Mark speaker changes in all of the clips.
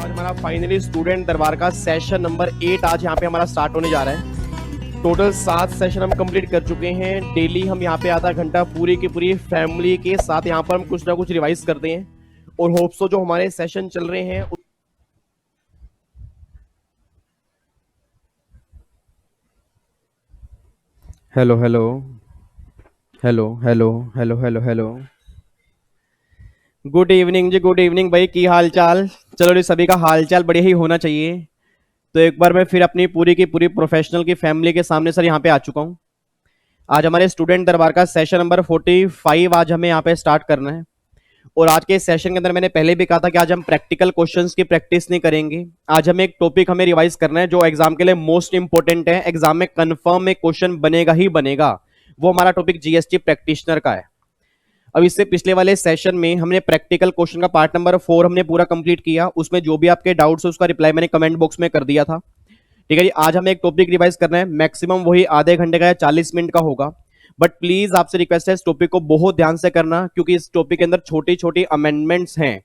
Speaker 1: आज हमारा finally student दरबार का सेशन नंबर 8 आज यहाँ पे हमारा स्टार्ट होने जा रहा है। टोटल 7 सेशन हम कंप्लीट कर चुके हैं। डेली हम यहाँ पे आधा घंटा पूरी की पूरी फैमिली के साथ यहाँ पर हम कुछ ना कुछ रिवाइज करते हैं और होप्सो जो हमारे सेशन चल रहे हैं। Hello hello hello hello hello hello hello good evening ji, good evening भाई, की हाल चाल। चलो जी, सभी का हाल चाल बढ़िया ही होना चाहिए। तो एक बार मैं फिर अपनी पूरी की पूरी प्रोफेशनल की फैमिली के सामने सर यहाँ पे आ चुका हूँ। आज हमारे स्टूडेंट दरबार का सेशन नंबर 45 आज हमें यहाँ पे स्टार्ट करना है। और आज के सेशन के अंदर मैंने पहले भी कहा था कि आज हम प्रैक्टिकल क्वेश्चंस की प्रैक्टिस नहीं करेंगे। आज हमें एक टॉपिक हमें रिवाइज करना है जो एग्जाम के लिए मोस्ट इंपॉर्टेंट है, एग्जाम में कंफर्म में क्वेश्चन बनेगा ही बनेगा। वो हमारा टॉपिक जीएसटी प्रैक्टिशनर का है। अब इससे पिछले वाले सेशन में हमने प्रैक्टिकल क्वेश्चन का पार्ट नंबर 4 हमने पूरा कंप्लीट किया। उसमें जो भी आपके डाउट्स है उसका रिप्लाई मैंने कमेंट बॉक्स में कर दिया था। ठीक है जी, आज हमें एक टॉपिक रिवाइज करना है, मैक्सिमम वही आधे घंटे का या 40 मिनट का होगा। बट प्लीज आपसे रिक्वेस्ट है इस टॉपिक को बहुत ध्यान से करना, क्योंकि इस टॉपिक के अंदर छोटी छोटी अमेंडमेंट्स हैं।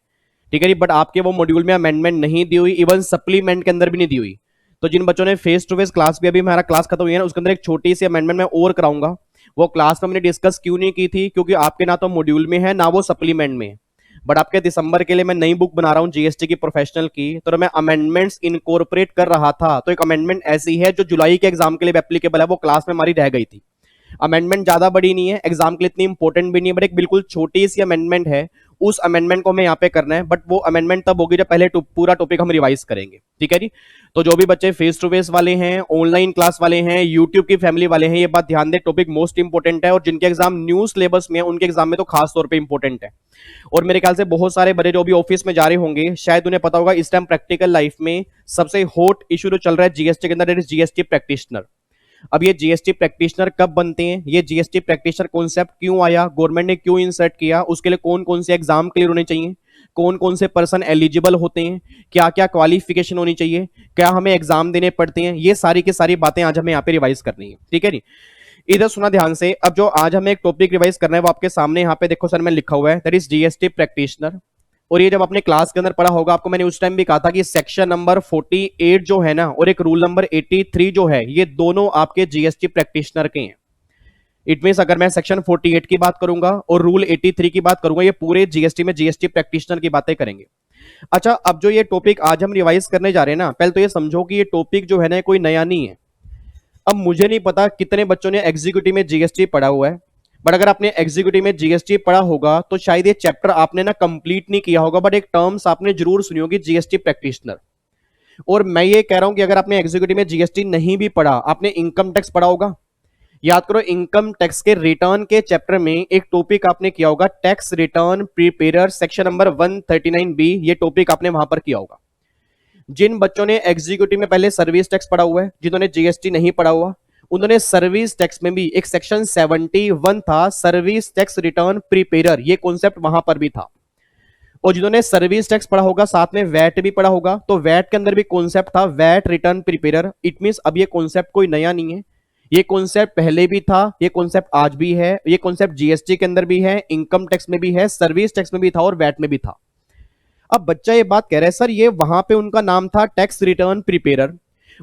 Speaker 1: ठीक है जी, बट आपके वो मॉड्यूल में अमेंडमेंट नहीं दी हुई, इवन सप्लीमेंट के अंदर भी नहीं दी हुई। तो जिन बच्चों ने फेस टू फेस क्लास भी अभी हमारा क्लास खत्म हुई है ना, उसके अंदर एक छोटी सी अमेंडमेंट मैं और कराऊंगा। वो क्लास में हमने डिस्कस क्यों नहीं की थी, क्योंकि आपके ना तो मॉड्यूल में है ना वो सप्लीमेंट में। बट आपके दिसंबर के लिए मैं नई बुक बना रहा हूँ जीएसटी की प्रोफेशनल की, तो मैं अमेंडमेंट्स इनकॉर्पोरेट कर रहा था। तो एक अमेंडमेंट ऐसी है जो जुलाई के एग्जाम के लिए एप्लीकेबल है, वो क्लास में हमारी रह गई थी। अमेंडमेंट ज्यादा बड़ी नहीं है, एग्जाम के लिए इतनी इंपॉर्टेंट भी नहीं है, बट एक बिल्कुल छोटी सी अमेंडमेंट है। उस अमेंडमेंट को हमें यहाँ पे करना है, बट वो अमेंडमेंट तब होगी जब पहले पूरा टॉपिक हम रिवाइज करेंगे। ठीक है जी। तो जो भी बच्चे फेस टू फेस वाले हैं, ऑनलाइन क्लास वाले हैं, यूट्यूब की फैमिली वाले हैं, ये बात ध्यान दे, टॉपिक मोस्ट इंपॉर्टेंट है। और जिनके एग्जाम न्यू सिलेबस में है उनके एग्जाम में तो खास तौर पे इंपॉर्टेंट है। और मेरे ख्याल से बहुत सारे बड़े जो भी ऑफिस में जा रहे होंगे, शायद उन्हें पता होगा इस टाइम प्रैक्टिकल लाइफ में सबसे हॉट इशू जो चल रहा है जीएसटी के अंदर, दैट इज जीएसटी प्रैक्टिशनर। अब ये जीएसटी प्रैक्टिशनर कब बनते हैं, ये जीएसटी प्रैक्टिशनर कॉन्सेप्ट क्यों आया, गवर्नमेंट ने क्यों इंसर्ट किया, उसके लिए कौन कौन से एग्जाम क्लियर होने चाहिए, कौन कौन से पर्सन एलिजिबल होते हैं, क्या क्या क्वालिफिकेशन होनी चाहिए, क्या हमें एग्जाम देने पड़ते हैं, ये सारी की सारी बातें आज हमें यहाँ पे रिवाइज करनी है। ठीक है जी, इधर सुना ध्यान से। अब जो आज हमें एक टॉपिक रिवाइज करना है वो आपके सामने यहाँ पे देखो सर में लिखा हुआ है, दैट इज जीएसटी प्रैक्टिशनर। और ये जब आपने क्लास के अंदर पढ़ा होगा, आपको मैंने उस टाइम भी कहा था कि सेक्शन नंबर 48 जो है ना और एक रूल नंबर 83 जो है, ये दोनों आपके जीएसटी प्रैक्टिशनर के हैं। इट मींस अगर मैं सेक्शन 48 की बात करूंगा और रूल 83 की बात करूंगा, ये पूरे जीएसटी में जीएसटी प्रैक्टिशनर की बातें करेंगे। अच्छा, अब जो ये टॉपिक आज हम रिवाइज करने जा रहे हैं ना, पहले तो ये समझो कि ये टॉपिक जो है ना कोई नया नहीं है। अब मुझे नहीं पता कितने बच्चों ने एग्जीक्यूटिव में जीएसटी पढ़ा हुआ है, बट अगर आपने एग्जीक्यूटिव में जीएसटी पढ़ा होगा तो शायद ये चैप्टर आपने ना कंप्लीट नहीं किया होगा, बट एक टर्म्स आपने जरूर सुनी होगी, जीएसटी प्रैक्टिशनर। और मैं ये कह रहा हूं कि अगर आपने एग्जीक्यूटिव में जीएसटी नहीं भी पढ़ा, आपने इनकम टैक्स पढ़ा होगा। याद करो, इनकम टैक्स के रिटर्न के चैप्टर में एक टॉपिक आपने किया होगा, tax return prepare, section number 139B, ये टॉपिक आपने वहां पर किया होगा। जिन बच्चों ने एग्जीक्यूटिव में पहले सर्विस टैक्स पढ़ा हुआ है, जिन्होंने जीएसटी नहीं पढ़ा हुआ, उन्होंने सर्विस टैक्स में भी एक सेक्शन 71 था, सर्विस टैक्स रिटर्न प्रिपेयर, ये कॉन्सेप्ट वहां पर भी था। और जिन्होंने सर्विस टैक्स पढ़ा होगा साथ में वैट भी पढ़ा होगा, तो वैट के अंदर भी कॉन्सेप्ट था VAT return preparer. It means अब ये कॉन्सेप्ट कोई नया नहीं है, ये कॉन्सेप्ट पहले भी था, ये कॉन्सेप्ट आज भी है, ये कॉन्सेप्ट जीएसटी के अंदर भी है, इनकम टैक्स में भी है, सर्विस टैक्स में भी था और वैट में भी था। अब बच्चा ये बात कह रहा है सर ये वहां पे उनका नाम था टैक्स रिटर्न प्रिपेयर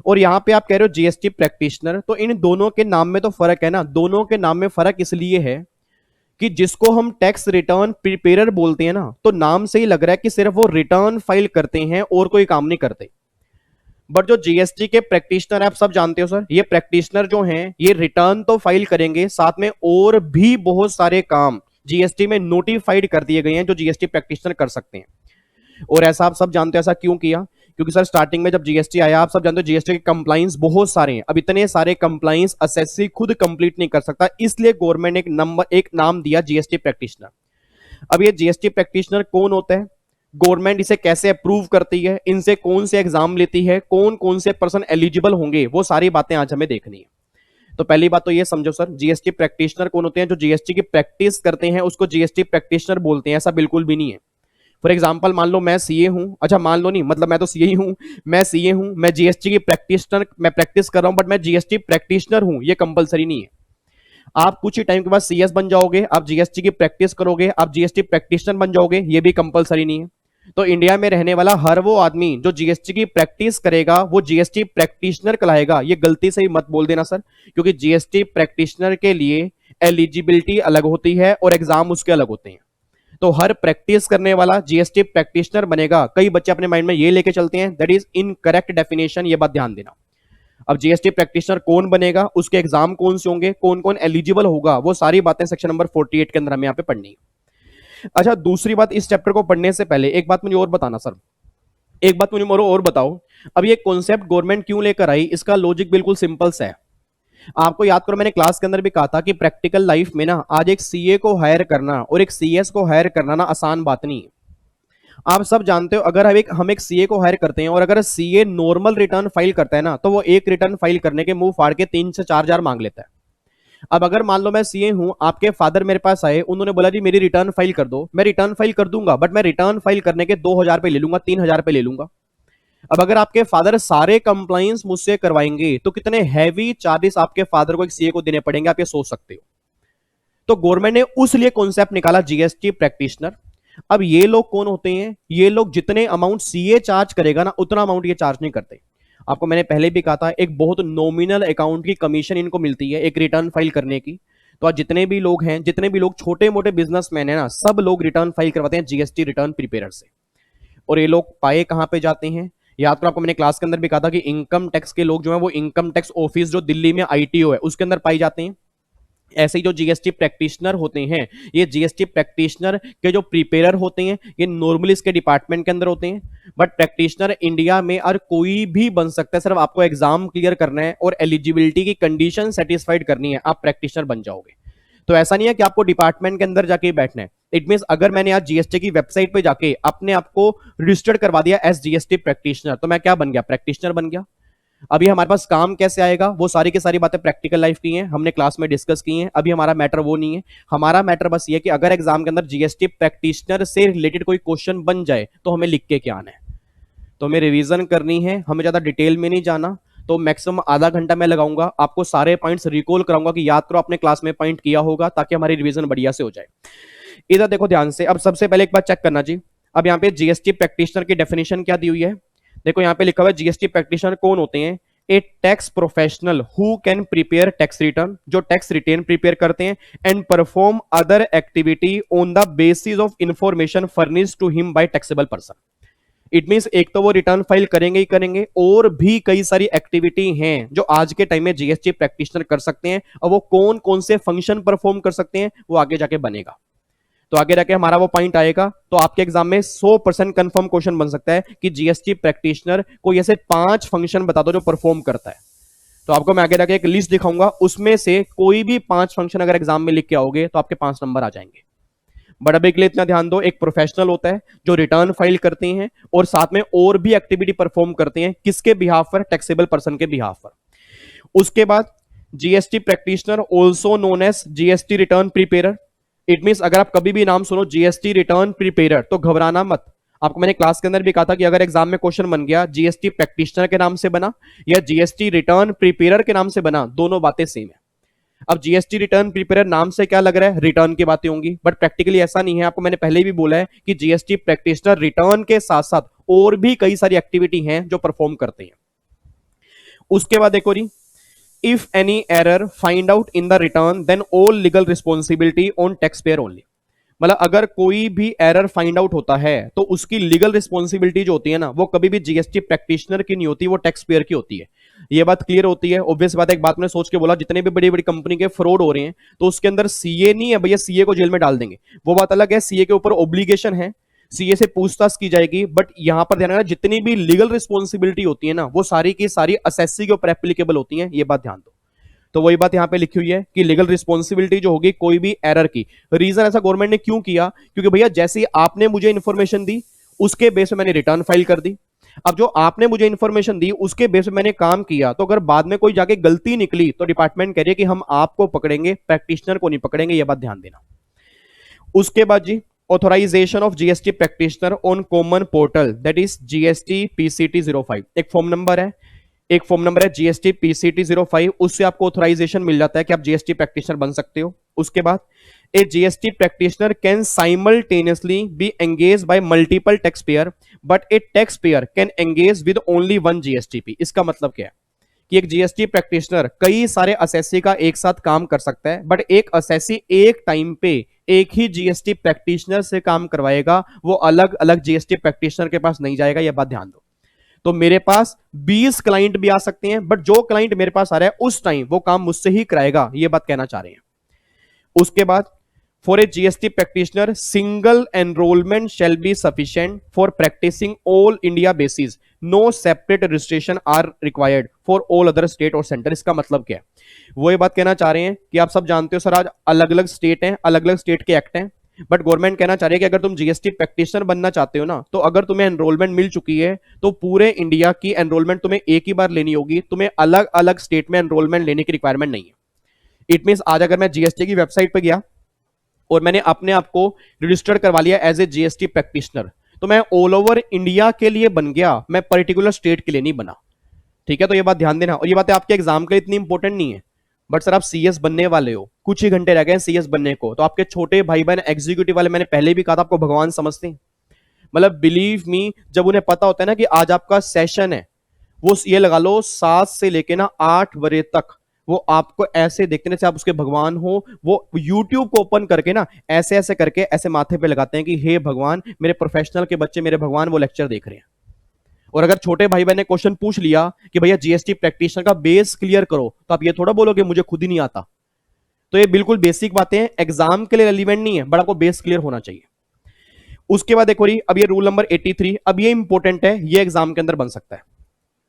Speaker 1: और यहाँ पे आप कह रहे हो जीएसटी प्रैक्टिशनर, तो इन दोनों के नाम में तो फर्क है ना। दोनों के नाम में फर्क इसलिए है कि जिसको हम टैक्स रिटर्न प्रिपेयर बोलते हैं ना, तो नाम से ही लग रहा है कि सिर्फ वो रिटर्न फाइल करते हैं और कोई काम नहीं करते। बट जो जीएसटी के प्रैक्टिशनर आप सब जानते हो सर, ये प्रैक्टिशनर जो हैं ये रिटर्न तो फाइल करेंगे, साथ में और भी बहुत सारे काम जीएसटी में नोटिफाइड कर दिए गए हैं जो जीएसटी प्रैक्टिशनर कर सकते हैं। और ऐसा आप सब जानते हो, ऐसा क्यों किया, क्योंकि सर स्टार्टिंग में जब जीएसटी आया, आप सब जानते हो जीएसटी के कंप्लाइंस बहुत सारे हैं। अब इतने सारे कंप्लाइंस एसएससी खुद कंप्लीट नहीं कर सकता, इसलिए गवर्नमेंट ने एक नाम दिया जीएसटी प्रैक्टिशनर। अब ये जीएसटी प्रैक्टिशनर कौन होता है, गवर्नमेंट इसे कैसे अप्रूव करती है, इनसे कौन से एग्जाम लेती है, कौन कौन से पर्सन एलिजिबल होंगे, वो सारी बातें आज हमें देखनी है। तो पहली बात तो ये समझो सर, जीएसटी प्रैक्टिशनर कौन होते हैं, जो जीएसटी की प्रैक्टिस करते हैं उसको जीएसटी प्रैक्टिशनर बोलते हैं। ऐसा बिल्कुल भी नहीं है। फॉर एग्जाम्पल मान लो मैं सीए हूं, अच्छा मान लो नहीं, मतलब मैं तो सीए ही हूं, मैं सीए हूं, मैं जीएसटी की प्रैक्टिशनर, मैं प्रैक्टिस कर रहा हूं, बट मैं जीएसटी प्रैक्टिशनर हूं, ये कंपलसरी नहीं है। आप कुछ ही टाइम के बाद सीएस बन जाओगे, आप जीएसटी की प्रैक्टिस करोगे, आप जीएसटी प्रैक्टिशनर बन जाओगे, ये भी कंपलसरी नहीं है। तो इंडिया में रहने वाला हर वो आदमी जो जीएसटी की प्रैक्टिस करेगा वो जीएसटी प्रैक्टिशनर कहलाएगा। ये गलती से ही मत बोल देना सर, क्योंकि जीएसटी प्रैक्टिशनर के लिए एलिजिबिलिटी अलग होती है और एग्जाम उसके अलग होते हैं। तो हर प्रैक्टिस करने वाला जीएसटी प्रैक्टिशनर बनेगा। कई बच्चे अपने माइंड में ये लेके चलते हैं, दैट इज इनकरेक्ट डेफिनेशन, ये बात ध्यान देना। अब जीएसटी प्रैक्टिशनर कौन बनेगा, उसके एग्जाम कौन से होंगे, कौन कौन एलिजिबल होगा, वो सारी बातें सेक्शन नंबर 48 के अंदर हमें यहाँ पे पढ़नी है। अच्छा, दूसरी बात, इस चैप्टर को पढ़ने से पहले एक बात मुझे और बताना सर, एक बात मुझे और बताओ, अब ये कॉन्सेप्ट गवर्नमेंट क्यों लेकर आई? इसका लॉजिक बिल्कुल सिंपल सा है। आपको याद करो, मैंने क्लास के अंदर भी कहा था कि प्रैक्टिकल लाइफ में ना आज एक सीए को हायर करना और एक सीएस को हायर करना ना आसान बात नहीं है। आप सब जानते हो, अगर हम एक सीए को हायर करते हैं और अगर सीए नॉर्मल रिटर्न फाइल करता है ना, तो वो एक रिटर्न फाइल करने के मुंह फाड़ के 3 से 4 हजार मांग लेता है। अब अगर मान लो मैं सीए हूं, आपके फादर मेरे पास आए, उन्होंने बोला जी मेरी रिटर्न फाइल कर दो, मैं रिटर्न फाइल कर दूंगा, बट मैं रिटर्न फाइल करने के 2,000 पे ले लूंगा, 3,000 पे ले लूंगा। अब अगर आपके फादर सारे कंप्लायंस मुझसे करवाएंगे तो कितने हैवी चार्जेस आपके फादर को एक सीए को देने पड़ेंगे, आप ये सोच सकते हो। तो गवर्नमेंट ने उस लिए कॉन्सेप्ट निकाला जीएसटी प्रैक्टिशनर। अब ये लोग कौन होते हैं? ये लोग जितने अमाउंट सीए चार्ज करेगा ना, उतना अमाउंट ये चार्ज नहीं करते। आपको मैंने पहले भी कहा था, एक बहुत नॉमिनल अकाउंट की कमीशन इनको मिलती है एक रिटर्न फाइल करने की। तो आज जितने भी लोग हैं, जितने भी लोग छोटे मोटे बिजनेसमैन है ना, सब लोग रिटर्न फाइल करवाते हैं जीएसटी रिटर्न प्रिपेयर से। और ये लोग पाए कहां पे जाते हैं? याद करो, आपको मैंने क्लास के अंदर भी कहा था कि इनकम टैक्स के लोग जो है वो इनकम टैक्स ऑफिस जो दिल्ली में आईटीओ है उसके अंदर पाई जाते हैं। ऐसे ही जो जीएसटी प्रैक्टिशनर होते हैं, ये जीएसटी प्रैक्टिशनर के जो प्रिपेयर होते हैं, ये नॉर्मली इसके डिपार्टमेंट के अंदर होते हैं। बट प्रैक्टिशनर इंडिया में और कोई भी बन सकता है, सिर्फ आपको एग्जाम क्लियर करना है और एलिजिबिलिटी की कंडीशन सेटिस्फाइड करनी है, आप प्रैक्टिशनर बन जाओगे। तो ऐसा नहीं है कि आपको डिपार्टमेंट के अंदर जाके बैठना है। इट मींस अगर मैंने आज जीएसटी की वेबसाइट पे जाके अपने आप को रजिस्टर्ड करवा दिया एज जीएसटी प्रैक्टिशनर, तो मैं क्या बन गया? प्रैक्टिशनर बन गया। अभी हमारे पास काम कैसे आएगा, वो सारी की सारी बातें प्रैक्टिकल लाइफ की हैं, हमने क्लास में डिस्कस की हैं। अभी हमारा मैटर वो नहीं है, हमारा मैटर बस ये है कि अगर एग्जाम के अंदर जीएसटी प्रैक्टिशनर से रिलेटेड कोई क्वेश्चन बन जाए तो हमें लिख के क्या आना है। तो हमें रिवीजन करनी है, हमें ज्यादा डिटेल में नहीं जाना। तो मैक्सिमम आधा घंटा मैं लगाऊंगा, आपको सारे पॉइंट्स रिकॉल कराऊंगा कि याद करो अपने क्लास में पॉइंट किया होगा, ताकि हमारी रिवीजन बढ़िया से हो जाए। इधर देखो ध्यान से, अब सबसे पहले एक बात चेक करना जी। अब यहाँ पे जीएसटी प्रैक्टिशनर की डेफिनेशन क्या दी हुई है? देखो यहाँ पे लिखा हुआ है जीएसटी प्रैक्टिशनर कौन होते हैं? A tax professional who can prepare tax return, जो टैक्स रिटर्न प्रिपेयर करते हैं, and perform other activity on the basis of information furnished to him by taxable person. It means एक तो वो रिटर्न फाइल करेंगे ही करेंगे, और भी कई सारी एक्टिविटी हैं जो आज के टाइम में जीएसटी प्रैक्टिशनर कर सकते हैं। और वो कौन कौन से फंक्शन परफॉर्म कर सकते हैं वो आगे जाके बनेगा। तो आगे जाके हमारा वो पॉइंट आएगा, तो आपके एग्जाम में 100% कंफर्म क्वेश्चन बन सकता है कि जीएसटी प्रैक्टिशनर को ऐसे 5 फंक्शन बता दो जो परफॉर्म करता है। तो आपको मैं आगे जाके एक लिस्ट दिखाऊंगा, उसमें से कोई भी 5 फंक्शन अगर एग्जाम में लिख के आओगे तो आपके 5 नंबर आ जाएंगे। बट अभी के लिए इतना ध्यान दो, एक प्रोफेशनल होता है जो रिटर्न फाइल करते हैं और साथ में और भी एक्टिविटी परफॉर्म करते हैं, किसके बिहाफ पर? टैक्सेबल पर्सन के बिहाफ पर। उसके बाद GST practitioner also known as GST return preparer. It means अगर आप कभी भी नाम सुनो जीएसटी रिटर्न प्रिपेयर तो घबराना मत। आपको मैंने क्लास के अंदर भी कहा था कि अगर एग्जाम में क्वेश्चन बन गया जीएसटी प्रैक्टिशनर के नाम से बना या जीएसटी रिटर्न प्रिपेयर के नाम से बना, दोनों बातें सेम है। अब जीएसटी रिटर्न प्रिपेयर नाम से क्या लग रहा है? रिटर्न की बातें होंगी, बट प्रैक्टिकली ऐसा नहीं है। आपको मैंने पहले भी बोला है कि जीएसटी प्रैक्टिशनर रिटर्न के साथ साथ और भी कई सारी एक्टिविटी हैं जो परफॉर्म करते हैं। उसके बाद देखो जी, if any error find out in the return then all legal responsibility on taxpayer only। मतलब अगर कोई भी एरर फाइंड आउट होता है तो उसकी लीगल रिस्पॉन्सिबिलिटी जो होती है ना, वो कभी भी जीएसटी प्रैक्टिशनर की नहीं होती, वो टैक्स पेयर की होती है। ये बात क्लियर होती है? ऑब्वियस बात है। एक बात मैंने सोच के बोला, जितने भी बड़ी बड़ी कंपनी के फ्रॉड हो रहे हैं तो उसके अंदर सीए नहीं है भैया, सीए को जेल में डाल देंगे, वो बात अलग है। सीए के ऊपर ऑब्लिगेशन है, सीए से पूछताछ की जाएगी, बट यहां पर ध्यान रखना जितनी भी लीगल रिस्पॉन्सिबिलिटी होती है ना, वो सारी की सारी असेसी के ऊपर एप्लीकेबल होती है, ये बात ध्यान दो। तो वही बात यहां पे लिखी हुई है कि लीगल रिस्पॉन्सिबिलिटी जो होगी कोई भी एरर की। रीजन ऐसा गवर्नमेंट ने क्यों किया? क्योंकि भैया जैसे आपने मुझे इंफॉर्मेशन दी उसके बेस पे मैंने रिटर्न फाइल कर दी। अब जो आपने मुझे इंफॉर्मेशन दी उसके बेस पे मैंने काम किया, तो अगर बाद में कोई जाके गलती निकली तो डिपार्टमेंट कह रही है कि हम आपको पकड़ेंगे, प्रैक्टिशनर को नहीं पकड़ेंगे, ये बात ध्यान देना। उसके बाद ji, authorization of GST practitioner on common portal that is GST PCT 05। एक फॉर्म नंबर है, एक फॉर्म नंबर है जीएसटी पीसीटी 05, उससे आपको ऑथराइजेशन मिल जाता है कि आप जीएसटी प्रैक्टिशनर बन सकते हो। उसके बाद a GST practitioner can simultaneously be engage by multiple tax payer but a tax payer can engage with only one GSTP. इसका मतलब क्या है कि एक जीएसटी प्रैक्टिशनर कई सारे असेसी का एक साथ काम कर सकता है, बट एक असेसी एक टाइम पे एक ही जीएसटी प्रैक्टिशनर से काम करवाएगा, वो अलग अलग जीएसटी प्रैक्टिशनर के पास नहीं जाएगा। यह बात ध्यान दो। तो मेरे पास 20 क्लाइंट भी आ सकते हैं, बट जो क्लाइंट मेरे पास आ रहा है उस टाइम वो काम मुझसे ही कराएगा, ये बात कहना चाह रहे हैं। उसके बाद for a GST practitioner single enrolment shall be sufficient for practising all India basis, no separate registration are required for all other state और सेंटर। इसका मतलब क्या है? वो ये बात कहना चाह रहे हैं कि आप सब जानते हो सर आज अलग अलग स्टेट हैं, अलग अलग स्टेट के एक्ट हैं, बट गवर्नमेंट कहना चाह रही है कि अगर तुम जीएसटी प्रैक्टिशनर बनना चाहते हो ना, तो अगर तुम्हें एनरोलमेंट मिल चुकी है तो पूरे इंडिया की एनरोलमेंट तुम्हें एक ही बार लेनी होगी, तुम्हें अलग अलग स्टेट में एनरोलमेंट लेने की रिक्वायरमेंट नहीं है। इट मींस आज अगर मैं जीएसटी की वेबसाइट पर गया और मैंने अपने आप को रजिस्टर्ड करवा लिया एज ए जीएसटी प्रैक्टिशनर, तो मैं ऑल ओवर इंडिया के लिए बन गया, मैं पर्टिकुलर स्टेट के लिए नहीं बना। ठीक है, तो ये बात ध्यान देना। और ये बात आपके एग्जाम के लिए इतनी इंपॉर्टेंट नहीं है, बट सर आप सीएस बनने वाले हो, कुछ ही घंटे रह गए सीएस बनने को, तो आपके छोटे भाई बहन एग्जीक्यूटिव वाले, मैंने पहले भी कहा था, आपको भगवान समझते हैं। मतलब बिलीव मी, जब उन्हें पता होता है ना कि आज आपका सेशन है, वो ये लगा लो 7 से लेके ना 8 बजे तक वो आपको ऐसे देखते जैसे आप उसके भगवान हो। वो यूट्यूब को ओपन करके ना ऐसे ऐसे करके ऐसे माथे पे लगाते हैं कि हे भगवान, मेरे प्रोफेशनल के बच्चे मेरे भगवान वो लेक्चर देख रहे हैं। और अगर छोटे भाई बहन ने क्वेश्चन पूछ लिया कि भैया जीएसटी प्रैक्टिशनर का बेस क्लियर करो, तो आप ये थोड़ा बोलोगे मुझे खुद ही नहीं आता। तो ये बिल्कुल बेसिक बातें हैं, एग्जाम के लिए रेलिवेंट नहीं है, बट आपको बेस क्लियर होना चाहिए। उसके बाद देखो रही, अब ये रूल नंबर 83, अब ये इंपॉर्टेंट है, ये एग्जाम के अंदर बन सकता है।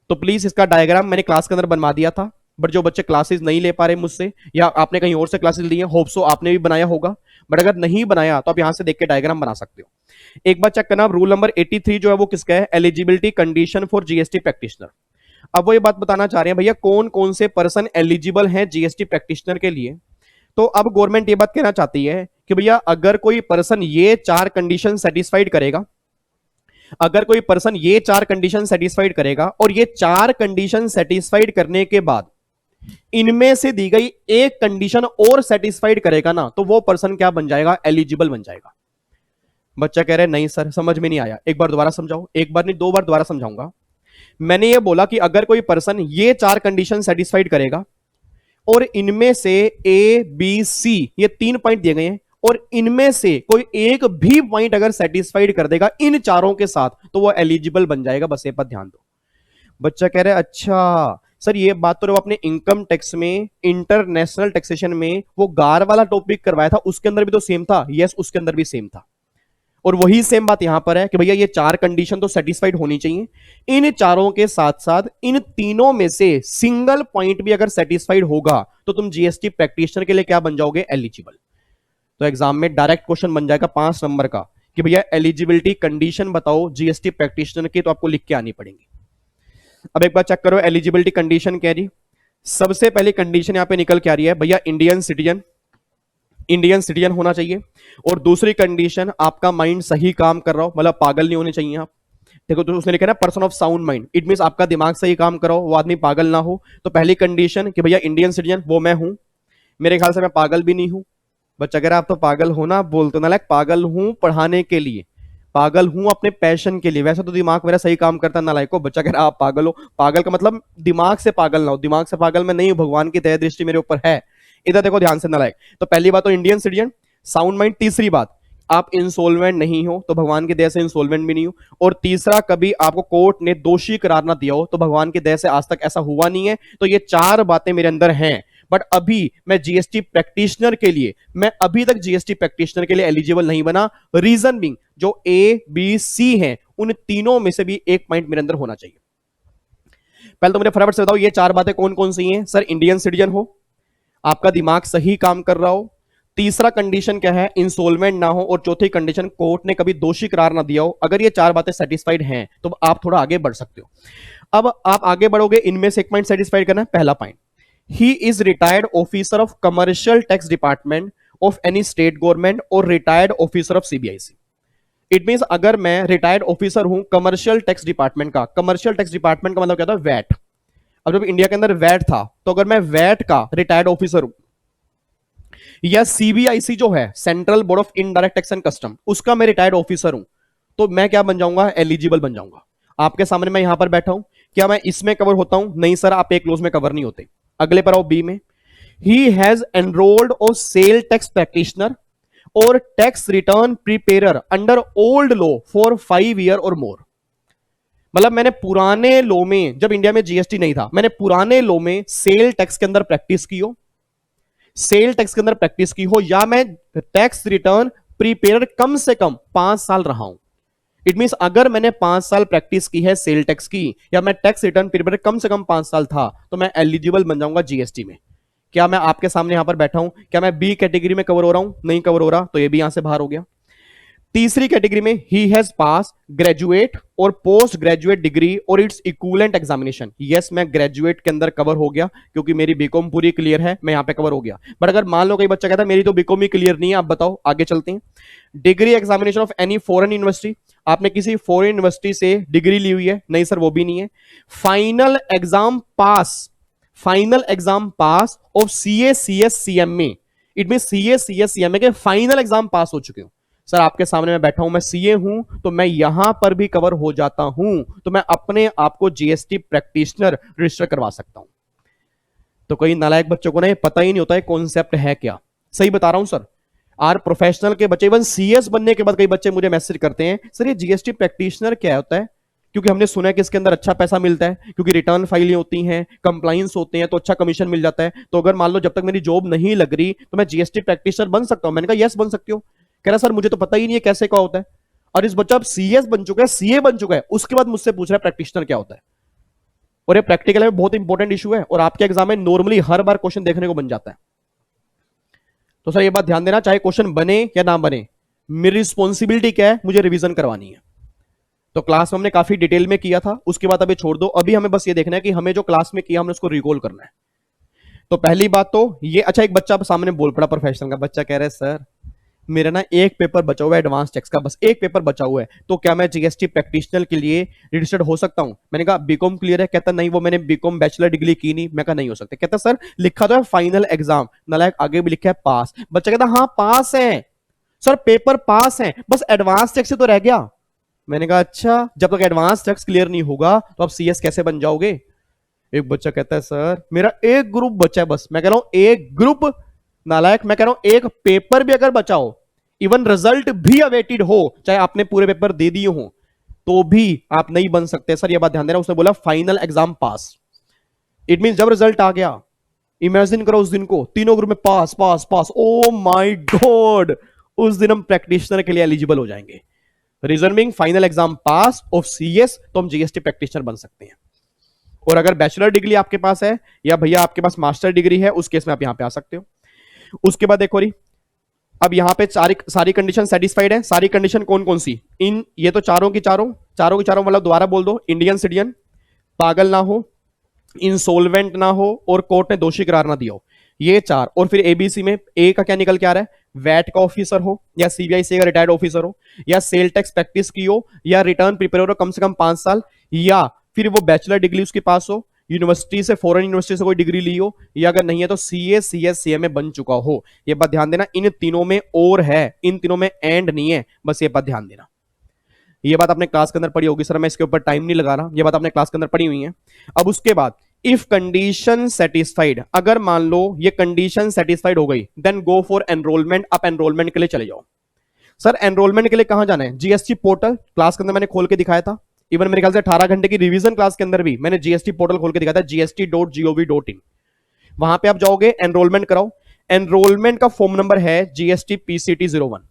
Speaker 1: तो प्लीज इसका डायग्राम मैंने क्लास के अंदर बनवा दिया था, बट जो बच्चे क्लासेस नहीं ले पा रहे मुझसे, या आपने कहीं और से क्लासेस ली हैं, होप सो आपने भी बनाया होगा, बट अगर नहीं बनाया तो आप यहां से देख के डायग्राम बना सकते हो। एक बार चेक करना, रूल नंबर 83 जो है वो किसका है? Eligibility condition for GST practitioner. अब वो ये बात बताना चाह रहे हैं भैया कौन कौन से पर्सन एलिजिबल हैं जीएसटी प्रैक्टिशनर के लिए। तो अब गवर्नमेंट ये बात कहना चाहती है कि भैया अगर कोई पर्सन ये 4 कंडीशन सेटिस्फाइड करेगा, अगर कोई पर्सन ये 4 कंडीशन सेटिस्फाइड करेगा और ये 4 कंडीशन सेटिस्फाइड करने के बाद इनमें से दी गई एक कंडीशन और सेटिस्फाइड करेगा ना, तो वो पर्सन क्या बन जाएगा? एलिजिबल बन जाएगा। बच्चा कह रहे हैं नहीं सर समझ में नहीं आया, एक बार दोबारा समझाओ। एक बार नहीं, 2 बार दोबारा समझाऊंगा। मैंने ये बोला कि अगर कोई पर्सन ये 4 कंडीशन सेटिस्फाइड करेगा और इनमें से ए बी सी ये 3 पॉइंट दिए गए हैं, और इनमें से कोई एक भी पॉइंट अगर सेटिस्फाइड कर देगा इन चारों के साथ, तो वो एलिजिबल बन जाएगा। बस ये पर ध्यान दो। बच्चा कह रहा है अच्छा सर ये बात तो अपने इनकम टैक्स में, इंटरनेशनल टैक्सेशन में वो गार वाला टॉपिक करवाया था, उसके अंदर भी तो सेम था। यस, उसके अंदर भी सेम था, और वही सेम बात यहां पर है कि भैया ये 4 कंडीशन तो सेटिस्फाइड होनी चाहिए। इन चारों के साथ साथ इन तीनों में से सिंगल पॉइंट भी अगर सेटिस्फाइड होगा तो तुम जीएसटी प्रैक्टिशनर के लिए क्या बन जाओगे? एलिजिबल। तो एग्जाम में डायरेक्ट क्वेश्चन बन जाएगा 5 नंबर का कि भैया एलिजिबिलिटी कंडीशन बताओ जीएसटी प्रैक्टिशनर की, तो आपको लिख के आनी पड़ेगी। अब एक बार चेक करो एलिजिबिलिटी कंडीशन क्या रही। सबसे पहली कंडीशन यहां पे निकल के आ रही है भैया इंडियन सिटीजन, इंडियन सिटीजन होना चाहिए। और दूसरी कंडीशन आपका माइंड सही काम कर रहा हो, मतलब पागल नहीं होने चाहिए आप। देखो तो उसने लिखा ना person of sound mind, it means आपका दिमाग सही काम करो, वो आदमी पागल ना हो। तो पहली कंडीशन कि भैया इंडियन सिटीजन, वो मैं हूं। मेरे ख्याल से मैं पागल भी नहीं हूं। बच्चा अगर आप तो पागल हो ना, बोलते ना लाइक पागल हूं पढ़ाने के लिए, पागल हूं अपने पैशन के लिए। वैसे तो दिमाग मेरा सही काम करता ना लाइक को। बच्चा कह रहा आप पागल हो, पागल का मतलब दिमाग से पागल ना हो। दिमाग से पागल मैं नहीं हूं, भगवान की दया दृष्टि मेरे ऊपर है। इधर देखो ध्यान से ना लाइक। तो पहली बात तो इंडियन सिटीजन, साउंड माइंड। तीसरी बात आप इंसोल्वेंट नहीं हो, तो भगवान की दया से इंसोल्वेंट भी नहीं हो। और तीसरा कभी आपको कोर्ट ने दोषी करार ना दिया हो, तो भगवान की दया से आज तक ऐसा हुआ नहीं है। तो ये 4 बातें मेरे अंदर हैं, बट अभी मैं जीएसटी प्रैक्टिशनर के लिए, मैं अभी तक जीएसटी प्रैक्टिशनर के लिए एलिजिबल नहीं बना। रीजन बिंग जो ए बी सी हैं उन तीनों में से भी एक पॉइंट मेरे अंदर होना चाहिए। पहले तो मुझे फटाफट से बताओ ये 4 बातें कौन कौन सी हैं? सर इंडियन सिटीजन हो, आपका दिमाग सही काम कर रहा हो, तीसरा कंडीशन क्या है? इंसोल्वेंट ना हो, और चौथी कंडीशन कोर्ट ने कभी दोषी करार ना दिया हो। अगर ये 4 बातें सेटिस्फाइड हैं तो आप थोड़ा आगे बढ़ सकते हो। अब आप आगे बढ़ोगे, इनमें से एक पॉइंट सेटिस्फाइड करना है। पहला point, he is retired officer of commercial tax department of any state government और retired officer of CBIC. It means अगर मैं रिटायर्ड ऑफिसर हूं कमर्शियल टैक्स डिपार्टमेंट का, कमर्शियल टैक्स डिपार्टमेंट का मतलब क्या होता है? वैट। अब जब इंडिया के अंदर वैट था, तो अगर मैं वैट का रिटायर्ड ऑफिसर हूं या सीबीआईसी जो है central board of indirect tax and custom, उसका मैं रिटायर्ड ऑफिसर हूं, तो मैं क्या बन जाऊंगा, एलिजिबल बन जाऊंगा। आपके सामने मैं यहां पर बैठा हूं, क्या मैं इसमें कवर होता हूं? नहीं सर, आप एक क्लोज में कवर नहीं होते। अगले पर आओ, बी में, ही हैज एनरोल्ड और सेल टैक्स प्रैक्टिशनर और tax return prepare under old law for 5 year और मोर। मतलब मैंने पुराने लॉ में, जब इंडिया में जीएसटी नहीं था, मैंने पुराने लॉ में सेल टैक्स के अंदर प्रैक्टिस की हो, सेल टैक्स के अंदर प्रैक्टिस की हो, या मैं टैक्स रिटर्न प्रिपेयर कम से कम 5 साल रहा हूं। इट मीन अगर मैंने 5 साल प्रैक्टिस की है सेल टैक्स की, या मैं टैक्स रिटर्न प्रिपेयर कम से कम 5 साल था, तो मैं एलिजिबल बन जाऊंगा जीएसटी में। क्या मैं आपके सामने यहां पर बैठा हूं, क्या मैं बी कैटेगरी में कवर हो रहा हूं? नहीं कवर हो रहा, तो ये भी यहां से बाहर हो गया। तीसरी कैटेगरी में, ही हैज पास ग्रेजुएट और पोस्ट ग्रेजुएट डिग्री और इट्स इक्विवेलेंट एग्जामिनेशन। यस, मैं ग्रेजुएट के अंदर कवर हो गया, क्योंकि मेरी बीकॉम पूरी क्लियर है, मैं यहां पे कवर हो गया। बट अगर मान लो कोई बच्चा कहता है मेरी तो बीकॉम ही क्लियर नहीं है, आप बताओ, आगे चलते हैं। Degree examination of any foreign university, आपने किसी फॉरेन यूनिवर्सिटी से डिग्री ली हुई है? नहीं सर, वो भी नहीं है। Final exam pass, final exam pass of CA CS CMA, it mean CA CS CMA के फाइनल एग्जाम पास हो चुके हो। सर आपके सामने मैं बैठा हूं, मैं सीए हूं, तो मैं यहां पर भी कवर हो जाता हूं, तो मैं अपने आप को जीएसटी प्रैक्टिशनर रजिस्टर करवा सकता हूं। तो कई नालायक बच्चों को ना ये पता ही नहीं होता है कॉन्सेप्ट है क्या। सही बता रहा हूं सर। आर प्रोफेशनल के बच्चे, इवन सीएस बनने के बाद कई बच्चे मुझे मैसेज करते हैं, सर ये जीएसटी प्रैक्टिशनर क्या होता है? क्योंकि हमने सुना है कि इसके अंदर अच्छा पैसा मिलता है, क्योंकि रिटर्न फाइलें होती हैं, कंप्लाइंस होते हैं, तो अच्छा कमीशन मिल जाता है। तो अगर मान लो जब तक मेरी जॉब नहीं लग रही, तो मैं जीएसटी प्रैक्टिशनर बन सकता हूं? मैंने कहा यस, बन सकते हो। कह रहा सर मुझे तो पता ही नहीं है कैसे क्या होता है। और इस बच्चा अब सीएस बन चुका है, सीए बन चुका है, उसके बाद मुझसे पूछ रहा है प्रैक्टिशनर क्या होता है। और ये प्रैक्टिकल में बहुत इंपॉर्टेंट इशू है, और आपके एग्जाम में नॉर्मली हर बार क्वेश्चन देखने को बन जाता है। तो सर ये बात ध्यान देना, चाहे क्वेश्चन बने या ना बने, मेरी रिस्पॉन्सिबिलिटी क्या है, मुझे रिवीजन करवानी है। तो क्लास में हमने काफी डिटेल में किया था, उसके बाद अभी छोड़ दो। अभी हमें बस ये देखना है कि हमें जो क्लास में किया हमने उसको रिकॉल करना है। तो पहली बात तो ये, अच्छा एक बच्चा सामने बोल पड़ा, प्रोफेशनल का बच्चा कह रहा है सर मेरा ना एक पेपर बचा हुआ है एडवांस टैक्स का, बस एक पेपर बचा हुआ है, तो क्या मैं जीएसटी प्रैक्टिशनर के लिए रजिस्टर्ड हो सकता हूं? मैंने कहा बीकॉम क्लियर है? कहता नहीं, वो मैंने बीकॉम बैचलर डिग्री की नहीं। मैं कहा नहीं हो सकता। कहता सर लिखा तो है फाइनल एग्जाम, नालायक आगे भी लिखा है पास। बच्चा कहता हाँ पास है सर, पेपर पास है, बस एडवांस टैक्स से तो रह गया। मैंने कहा अच्छा, जब तक एडवांस टैक्स क्लियर नहीं होगा तो आप सीएस कैसे बन जाओगे? एक बच्चा कहता है सर मेरा एक ग्रुप बचा है बस। मैं कह रहा हूं एक ग्रुप, नालायक, मैं कह रहा हूं एक पेपर भी अगर बचा हो, इवन रिजल्ट भी अवेटेड हो, चाहे आपने पूरे पेपर दे दिए हो, तो भी आप नहीं बन सकते। सर ये बात ध्यान देना, उसने बोला final exam pass. It mean जब रिजल्ट आ गया, इमेजिन करो उस दिन को, तीनों ग्रुप में पास पास पास, ओ माय गॉड, उस दिन हम प्रैक्टिशनर के लिए एलिजिबल हो जाएंगे। Reason being final exam pass of CS, तो हम जीएसटी प्रैक्टिशनर बन सकते हैं। और अगर बैचलर डिग्री आपके पास है, या भैया आपके पास मास्टर डिग्री है, उस केस में आप यहां पे आ सकते हो। उसके बाद देखो री, अब यहां पे सारी कंडीशन सेटिस्फाइड है। सारी कंडीशन कौन कौन सी? इन ये तो चारों की चारों मतलब दोबारा बोल दो, इंडियन सिटीजन, पागल ना हो, इंसोल्वेंट ना हो, और कोर्ट ने दोषी करार ना दिया हो, ये चार। और फिर एबीसी में ए का क्या निकल के आ रहा है? वैट का ऑफिसर हो, या सीबीआईसी का रिटायर्ड ऑफिसर हो, या सेल टैक्स प्रैक्टिस की हो, या रिटर्न प्रिपेयर हो कम से कम 5 साल, या फिर वो बैचलर डिग्री उसके पास हो, यूनिवर्सिटी से, फॉरेन यूनिवर्सिटी से कोई डिग्री ली हो, या अगर नहीं है तो सीए सीएस सीएमए बन चुका हो। ये बात ध्यान देना, इन तीनों में और है, इन तीनों में एंड नहीं है, बस ये बात ध्यान देना। ये बात आपने क्लास के अंदर पढ़ी होगी, सर मैं इसके ऊपर टाइम नहीं लगा रहा, ये बात आपने क्लास के अंदर पढ़ी हुई है। अब उसके बाद इफ कंडीशन सेटिस्फाइड, अगर मान लो ये कंडीशन सेटिस्फाइड हो गई, देन गो फॉर एनरोलमेंट। आप एनरोलमेंट के लिए चले जाओ। सर एनरोलमेंट के लिए कहां जाना है? जीएसटी पोर्टल, क्लास के अंदर मैंने खोल के दिखाया था। इवन मेरे ख्याल से 18 घंटे की रिवीजन क्लास के अंदर भी मैंने जीएसटी पोर्टल खोल के दिखाया था, gst.gov.in। वहां पे आप जाओगे, एनरोलमेंट कराओ। एनरोलमेंट का फॉर्म नंबर है जीएसटी पीसीटी 01।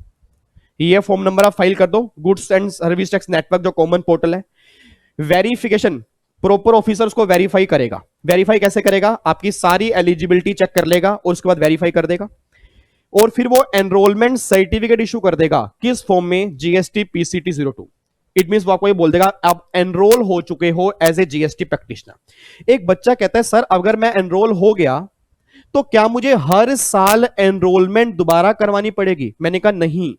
Speaker 1: ये फॉर्म नंबर आप फाइल कर दो, goods and service tax network जो कॉमन पोर्टल है। वेरिफिकेशन, प्रॉपर ऑफिसर उसको वेरीफाई करेगा। वेरीफाई कैसे करेगा? आपकी सारी एलिजिबिलिटी चेक कर लेगा और उसके बाद वेरीफाई कर देगा, और फिर वो एनरोलमेंट सर्टिफिकेट इशू कर देगा। किस फॉर्म में? GST PCT 02। इट मींस वो आपको ये बोल देगा आप एनरोल हो चुके हो एज ए जीएसटी प्रैक्टिशनर। एक बच्चा कहता है सर अगर मैं एनरोल हो गया तो क्या मुझे हर साल एनरोलमेंट दोबारा करवानी पड़ेगी? मैंने कहा नहीं।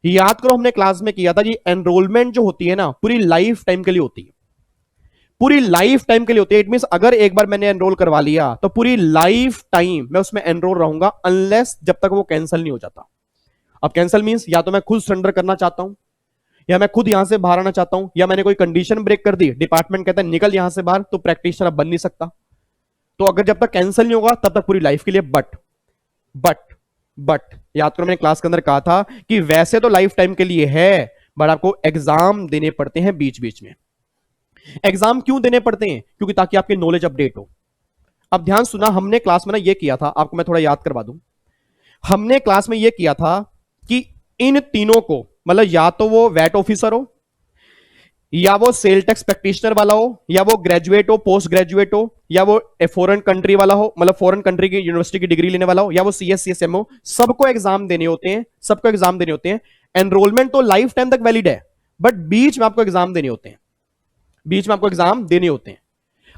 Speaker 1: याद करो हमने क्लास में किया था जी, एनरोलमेंट जो होती है ना पूरी लाइफ टाइम के लिए होती है। पूरी लाइफ टाइम के लिए होती है। इट मींस अगर एक बार मैंने एनरोल करवा लिया तो पूरी लाइफ टाइम मैं उसमें एनरोल रहूंगा, अनलेस जब तक वो कैंसिल नहीं हो जाता। अब कैंसिल मींस या तो मैं खुद सरेंडर करना चाहता हूं, या मैं खुद यहां से बाहर आना चाहता हूं, या मैंने कोई कंडीशन ब्रेक कर दी, डिपार्टमेंट कहता है निकल यहां से बाहर, तो प्रैक्टिशनर अब बन नहीं सकता। तो अगर जब तक कैंसिल नहीं होगा तब तक पूरी लाइफ के लिए। बट बट याद करो मैंने क्लास के अंदर कहा था कि वैसे तो लाइफ टाइम के लिए है, बट आपको एग्जाम देने पड़ते हैं बीच बीच में। एग्जाम क्यों देने पड़ते हैं? क्योंकि ताकि आपकी नॉलेज अपडेट हो। अब ध्यान सुना, हमने क्लास में ना ये किया था, आपको मैं थोड़ा याद करवा दूं। हमने क्लास में ये किया था कि इन तीनों को, मतलब या तो वो वैट ऑफिसर हो, या वो सेल टैक्स प्रैक्टिशनर वाला हो, या वो ग्रेजुएट हो, पोस्ट ग्रेजुएट हो, या वो फॉरेन कंट्री वाला हो, मतलब फॉरेन कंट्री की यूनिवर्सिटी की डिग्री लेने वाला हो, या वो सीएस सीएसएम हो, सबको एग्जाम देने होते हैं। सबको एग्जाम देने होते हैं। एनरोलमेंट तो लाइफ टाइम तक वैलिड है, बट बीच में आपको एग्जाम देने होते हैं। बीच में आपको एग्जाम देने होते हैं।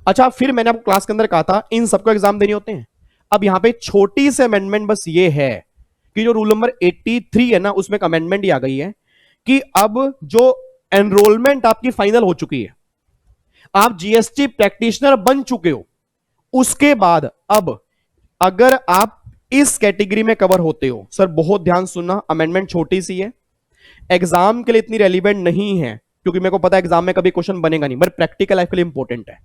Speaker 1: अच्छा, फिर मैंने आपको क्लास के अंदर कहा था इन सबको एग्जाम देने होते हैं। अब यहां पे छोटी सी अमेंडमेंट बस ये है कि जो रूल नंबर 83 है ना, उसमें एक अमेंडमेंट आ गई है कि अब जो एनरोलमेंट आपकी फाइनल हो चुकी है, आप जीएसटी प्रैक्टिशनर बन चुके हो, उसके बाद अब अगर आप इस कैटेगरी में कवर होते हो, सर बहुत ध्यान सुनना, अमेंडमेंट छोटी सी है, एग्जाम के लिए इतनी रेलिवेंट नहीं है, क्योंकि मेरे को पता है एग्जाम में कभी क्वेश्चन बनेगा नहीं, बट प्रैक्टिकल लाइफ के लिए इंपॉर्टेंट है।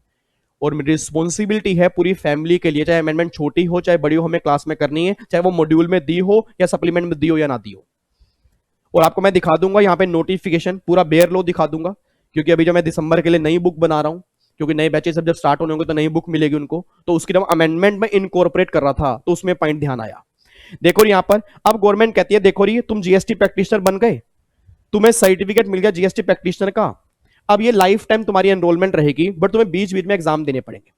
Speaker 1: और मेरी रिस्पॉन्सिबिलिटी है पूरी फैमिली के लिए, चाहे अमेंडमेंट छोटी हो चाहे बड़ी हो, हमें क्लास में करनी है, चाहे वो मॉड्यूल में दी हो या सप्लीमेंट में दी हो या ना दी हो। और आपको मैं दिखा दूंगा यहाँ पे नोटिफिकेशन, पूरा बेयर लो दिखा दूंगा, क्योंकि अभी जो मैं दिसंबर के लिए नई बुक बना रहा हूँ, क्योंकि नए बैचेस जब स्टार्ट होने होंगे तो नई बुक मिलेगी उनको, तो उसकी जब अमेंडमेंट में इनकॉर्पोरेट कर रहा था तो उसमें पॉइंट ध्यान आया। देखो यहाँ पर अब गवर्नमेंट कहती है, देखो रही तुम जीएसटी प्रैक्टिशनर बन गए, तुम्हें सर्टिफिकेट मिल गया जीएसटी प्रैक्टिशनर का, अब ये लाइफ टाइम तुम्हारी एनरोलमेंट रहेगी, बट तुम्हें बीच बीच में एग्जाम देने पड़ेंगे।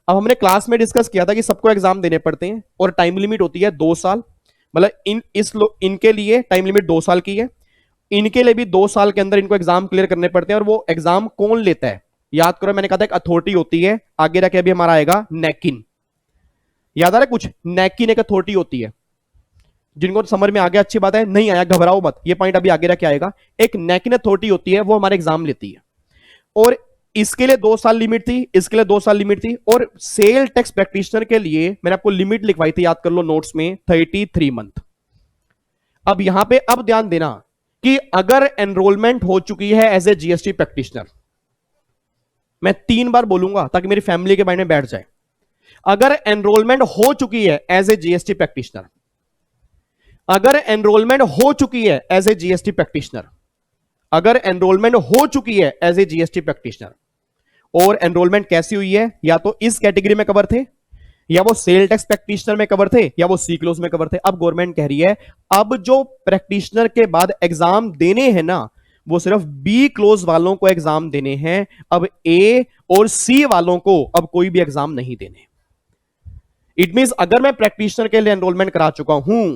Speaker 1: अब हमने क्लास में डिस्कस किया था कि सबको एग्जाम देने पड़ते हैं और टाइम लिमिट होती है 2 साल, मतलब इनके लिए टाइम लिमिट 2 साल की है, इनके लिए भी 2 साल के अंदर इनको एग्जाम क्लियर करने पड़ते हैं। और वो एग्जाम कौन लेता है? याद करो मैंने कहा था एक अथॉरिटी होती है, आगे जाके अभी हमारा आएगा नैकिन, याद आ रहा है कुछ? नैकिन एक अथॉरिटी होती है, जिनको समझ में आ गया अच्छी बात है, नहीं आया घबराओ मत, ये पॉइंट अभी आगे जाके आएगा। एक नैकिन अथॉरिटी होती है, वो हमारे एग्जाम लेती है, और इसके लिए 2 साल लिमिट थी, इसके लिए 2 साल लिमिट थी, और सेल टैक्स प्रैक्टिशनर के लिए मैंने आपको लिमिट लिखवाई थी, याद कर लो नोट्स में, 33 मंथ। अब यहां पे अब ध्यान देना कि अगर एनरोलमेंट हो चुकी है एज ए जीएसटी प्रैक्टिशनर, मैं 3 बार बोलूंगा ताकि मेरी फैमिली के माइंड में बैठ जाए, अगर एनरोलमेंट हो चुकी है एज ए जीएसटी प्रैक्टिशनर, अगर एनरोलमेंट हो चुकी है एज ए जीएसटी प्रैक्टिशनर, अगर एनरोलमेंट हो चुकी है एज ए जीएसटी प्रैक्टिशनर, और एनरोलमेंट कैसी हुई है, या तो इस कैटेगरी में कवर थे, या वो सेल टैक्स प्रैक्टिशनर में कवर थे, या वो सी क्लोज में कवर थे। अब गवर्नमेंट कह रही है अब जो प्रैक्टिशनर के बाद एग्जाम देने हैं ना, वो सिर्फ बी क्लोज वालों को एग्जाम देने हैं, अब ए और सी वालों को अब कोई भी एग्जाम नहीं देने। इट मींस अगर मैं प्रैक्टिशनर के लिए एनरोलमेंट करा चुका हूं,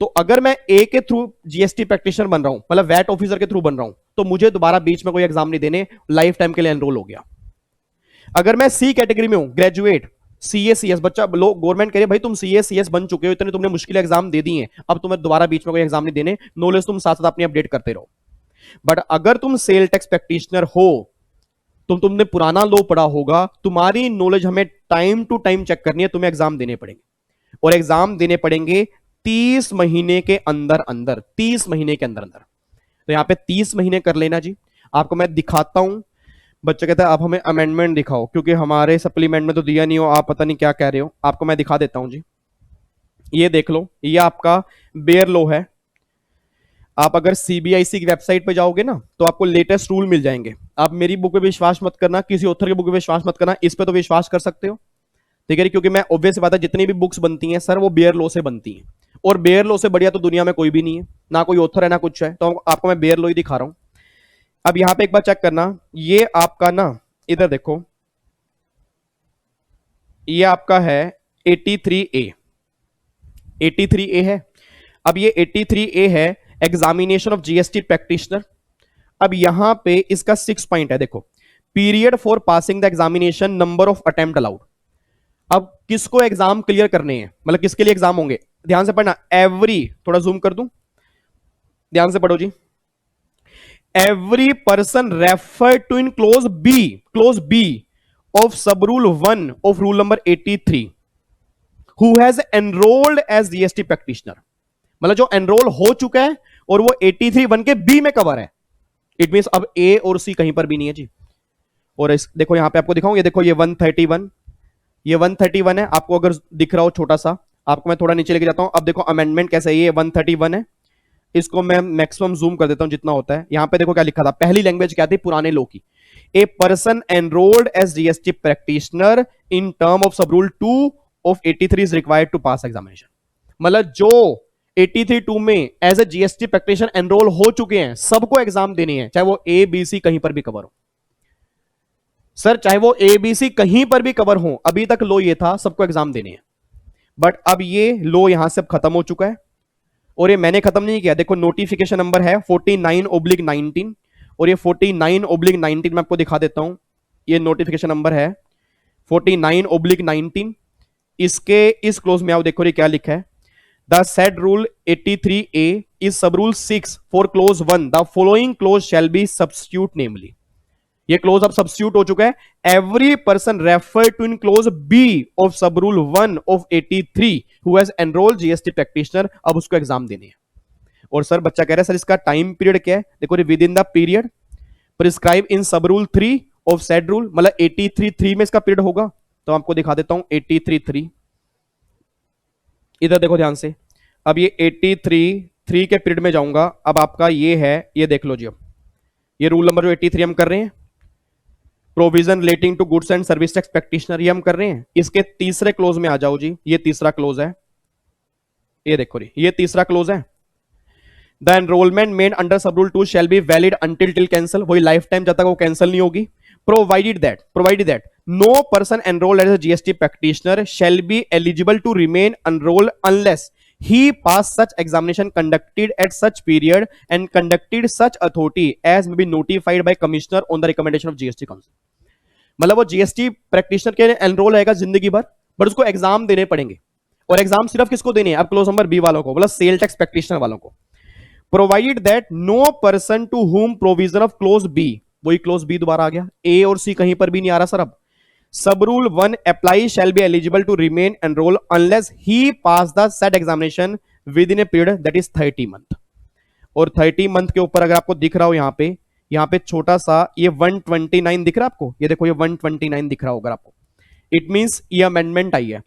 Speaker 1: तो अगर मैं ए के थ्रू जीएसटी प्रैक्टिशनर बन रहा हूं, मतलब वैट ऑफिसर के थ्रू बन रहा हूं, तो मुझे दोबारा बीच में कोई एग्जाम नहीं देने, लाइफ टाइम के लिए एनरोल हो गया। अगर मैं सी कैटेगरी में हूं, ग्रेजुएट सीए सीएस बच्चा, लोग गवर्नमेंट कह रही है भाई तुम सीए सीएस बन चुके हो, इतने तुमने मुश्किल एग्जाम दे दी हैं, अब तुम्हें दोबारा बीच में कोई एग्जाम नहीं देने, नॉलेज तुम साथ साथ अपनी अपडेट करते रहो। बट अगर तुम सेल टैक्स प्रैक्टिशनर हो, तुमने पुराना लॉ पढ़ा होगा, तुम्हारी नॉलेज हमें टाइम टू टाइम चेक करनी है, तुम्हें एग्जाम देने पड़ेंगे, और एग्जाम देने पड़ेंगे 30 महीने के अंदर अंदर, 30 महीने के अंदर अंदर। तो यहां पे 30 महीने कर लेना जी। आपको मैं दिखाता हूं, बच्चे कहते हैं आप हमें अमेंडमेंट दिखाओ, क्योंकि हमारे सप्लीमेंट में तो दिया नहीं हो, आप पता नहीं क्या कह रहे हो। आपको मैं दिखा देता हूं जी, ये देख लो, ये आपका बेयर लो है। आप अगर सीबीआईसी की वेबसाइट पे जाओगे ना, तो आपको लेटेस्ट रूल मिल जाएंगे। आप मेरी बुक पे विश्वास मत करना, किसी ऑथर की बुक पे विश्वास मत करना, इस पे तो विश्वास कर सकते हो, ठीक है, क्योंकि मैं ऑब्वियस बात है जितनी भी बुक्स बनती हैं सर वो बेयर लो से बनती हैं, और बेयर लो से बढ़िया तो दुनिया में कोई भी नहीं है, ना कोई ऑथर है ना कुछ है, तो आपको मैं बेयर लो ही दिखा रहा हूं। अब यहां पे एक बार चेक करना, ये आपका ना, इधर देखो, ये आपका है 83A, 83A है। अब ये 83A है, एग्जामिनेशन ऑफ जीएसटी प्रैक्टिशनर। अब यहां पे इसका 6 पॉइंट है, देखो, period for passing the examination, number of attempt allowed. अब किसको एग्जाम क्लियर करने हैं, मतलब किसके लिए एग्जाम होंगे, ध्यान से पढ़ना, एवरी, थोड़ा जूम कर दूं, ध्यान से पढ़ो जी, every person referred to in clause B of sub rule 1 of rule number 83 who has enrolled as GST practitioner, मतलब जो एनरोल हो चुका है और वो 83 1 के बी में कवर है। इट मींस अब ए और सी कहीं पर भी नहीं है जी। और इस देखो यहां पे आपको दिखाऊं, ये देखो ये 131, ये 131 है, आपको अगर दिख रहा हो छोटा सा, आपको मैं थोड़ा नीचे लेके जाता हूं। अब देखो अमेंडमेंट कैसे है, ये 131 है, इसको मैं मैक्सिमम जूम कर देता हूं जितना होता है। यहां पे देखो क्या लिखा था, पहली लैंग्वेज क्या थी पुराने लॉ की, a person enrolled as GST practitioner in term of sub rule 2 of 83 is required to pass examination. मतलब जो 83(2) में as a GST practitioner enrol हो चुके हैं सबको एग्जाम देनी है, चाहे वो ए बी सी कहीं पर भी कवर हो। सर चाहे वो ए बी सी कहीं पर भी कवर हो, अभी तक लो ये था सबको एग्जाम देने हैं, बट अब ये लो यहां से अब खत्म हो चुका है। और ये मैंने खत्म नहीं किया, देखो नोटिफिकेशन नंबर है 49/19 और ये 49/19 मैं आपको दिखा देता हूं। ये नोटिफिकेशन नंबर है 49/19। इसके इस क्लोज में आओ, देखो ये क्या लिखा है, the said rule 83A is sub rule 6 for clause 1 the following clause shall be substitute namely. ये क्लोज अब सब्स्टिट्यूट हो चुका है, every person refer to in clause B of sub rule 1 of 83 who has enrolled GST practitioner, अब उसको exam देनी है। और सर बच्चा कह रहा है सर इसका टाइम पीरियड क्या है, देखो with in the period prescribe in सब रूल 3 ऑफ सेड रूल, मतलब 83(3) में इसका पीरियड होगा। तो आपको दिखा देता हूं 83(3), इधर देखो ध्यान से। अब ये 83(3) के पीरियड में जाऊंगा, अब आपका ये है, ये देख लो जी, अब ये रूल नंबर जो 83 हम कर रहे हैं, provision relating to goods and service tax practitioner, ये हम कर रहे हैं। इसके तीसरे क्लोज में आ जाओ जी, ये तीसरा क्लोज है, ये देखो जी, ये तीसरा क्लोज है, the enrolment made under sub rule 2 shall be valid until till cancel, वही लाइफ टाइम जब तक वो कैंसिल नहीं होगी। Provided that no person enrolled as a GST practitioner shall be eligible to remain enrolled unless he passed such examination conducted at such period and conducted such authority as may be notified by commissioner on the recommendation of GST council। मतलब वो GST practitioner के enrol रहेगा जिंदगी भर, but उसको exam देने पड़ेंगे। और एग्जाम सिर्फ किसको देने हैं, अब क्लोज नंबर बी वालों को, मतलब सेल टैक्स प्रैक्टिशनर वालों को। Provided that no person to whom provision of clause b, वही क्लोज बी दोबारा आ गया, ए और सी कहीं पर भी नहीं आ रहा सर। अब sub rule 1 apply shall be eligible to remain enrol unless he pass the set examination within a period that is 30 month. और 30 मंथ के ऊपर अगर आपको दिख रहा हो यहाँ पे छोटा सा ये 129 दिख रहा है आपको, ये देखो ये 129 दिख रहा होगा आपको, इट मींस ये अमेंडमेंट आई है।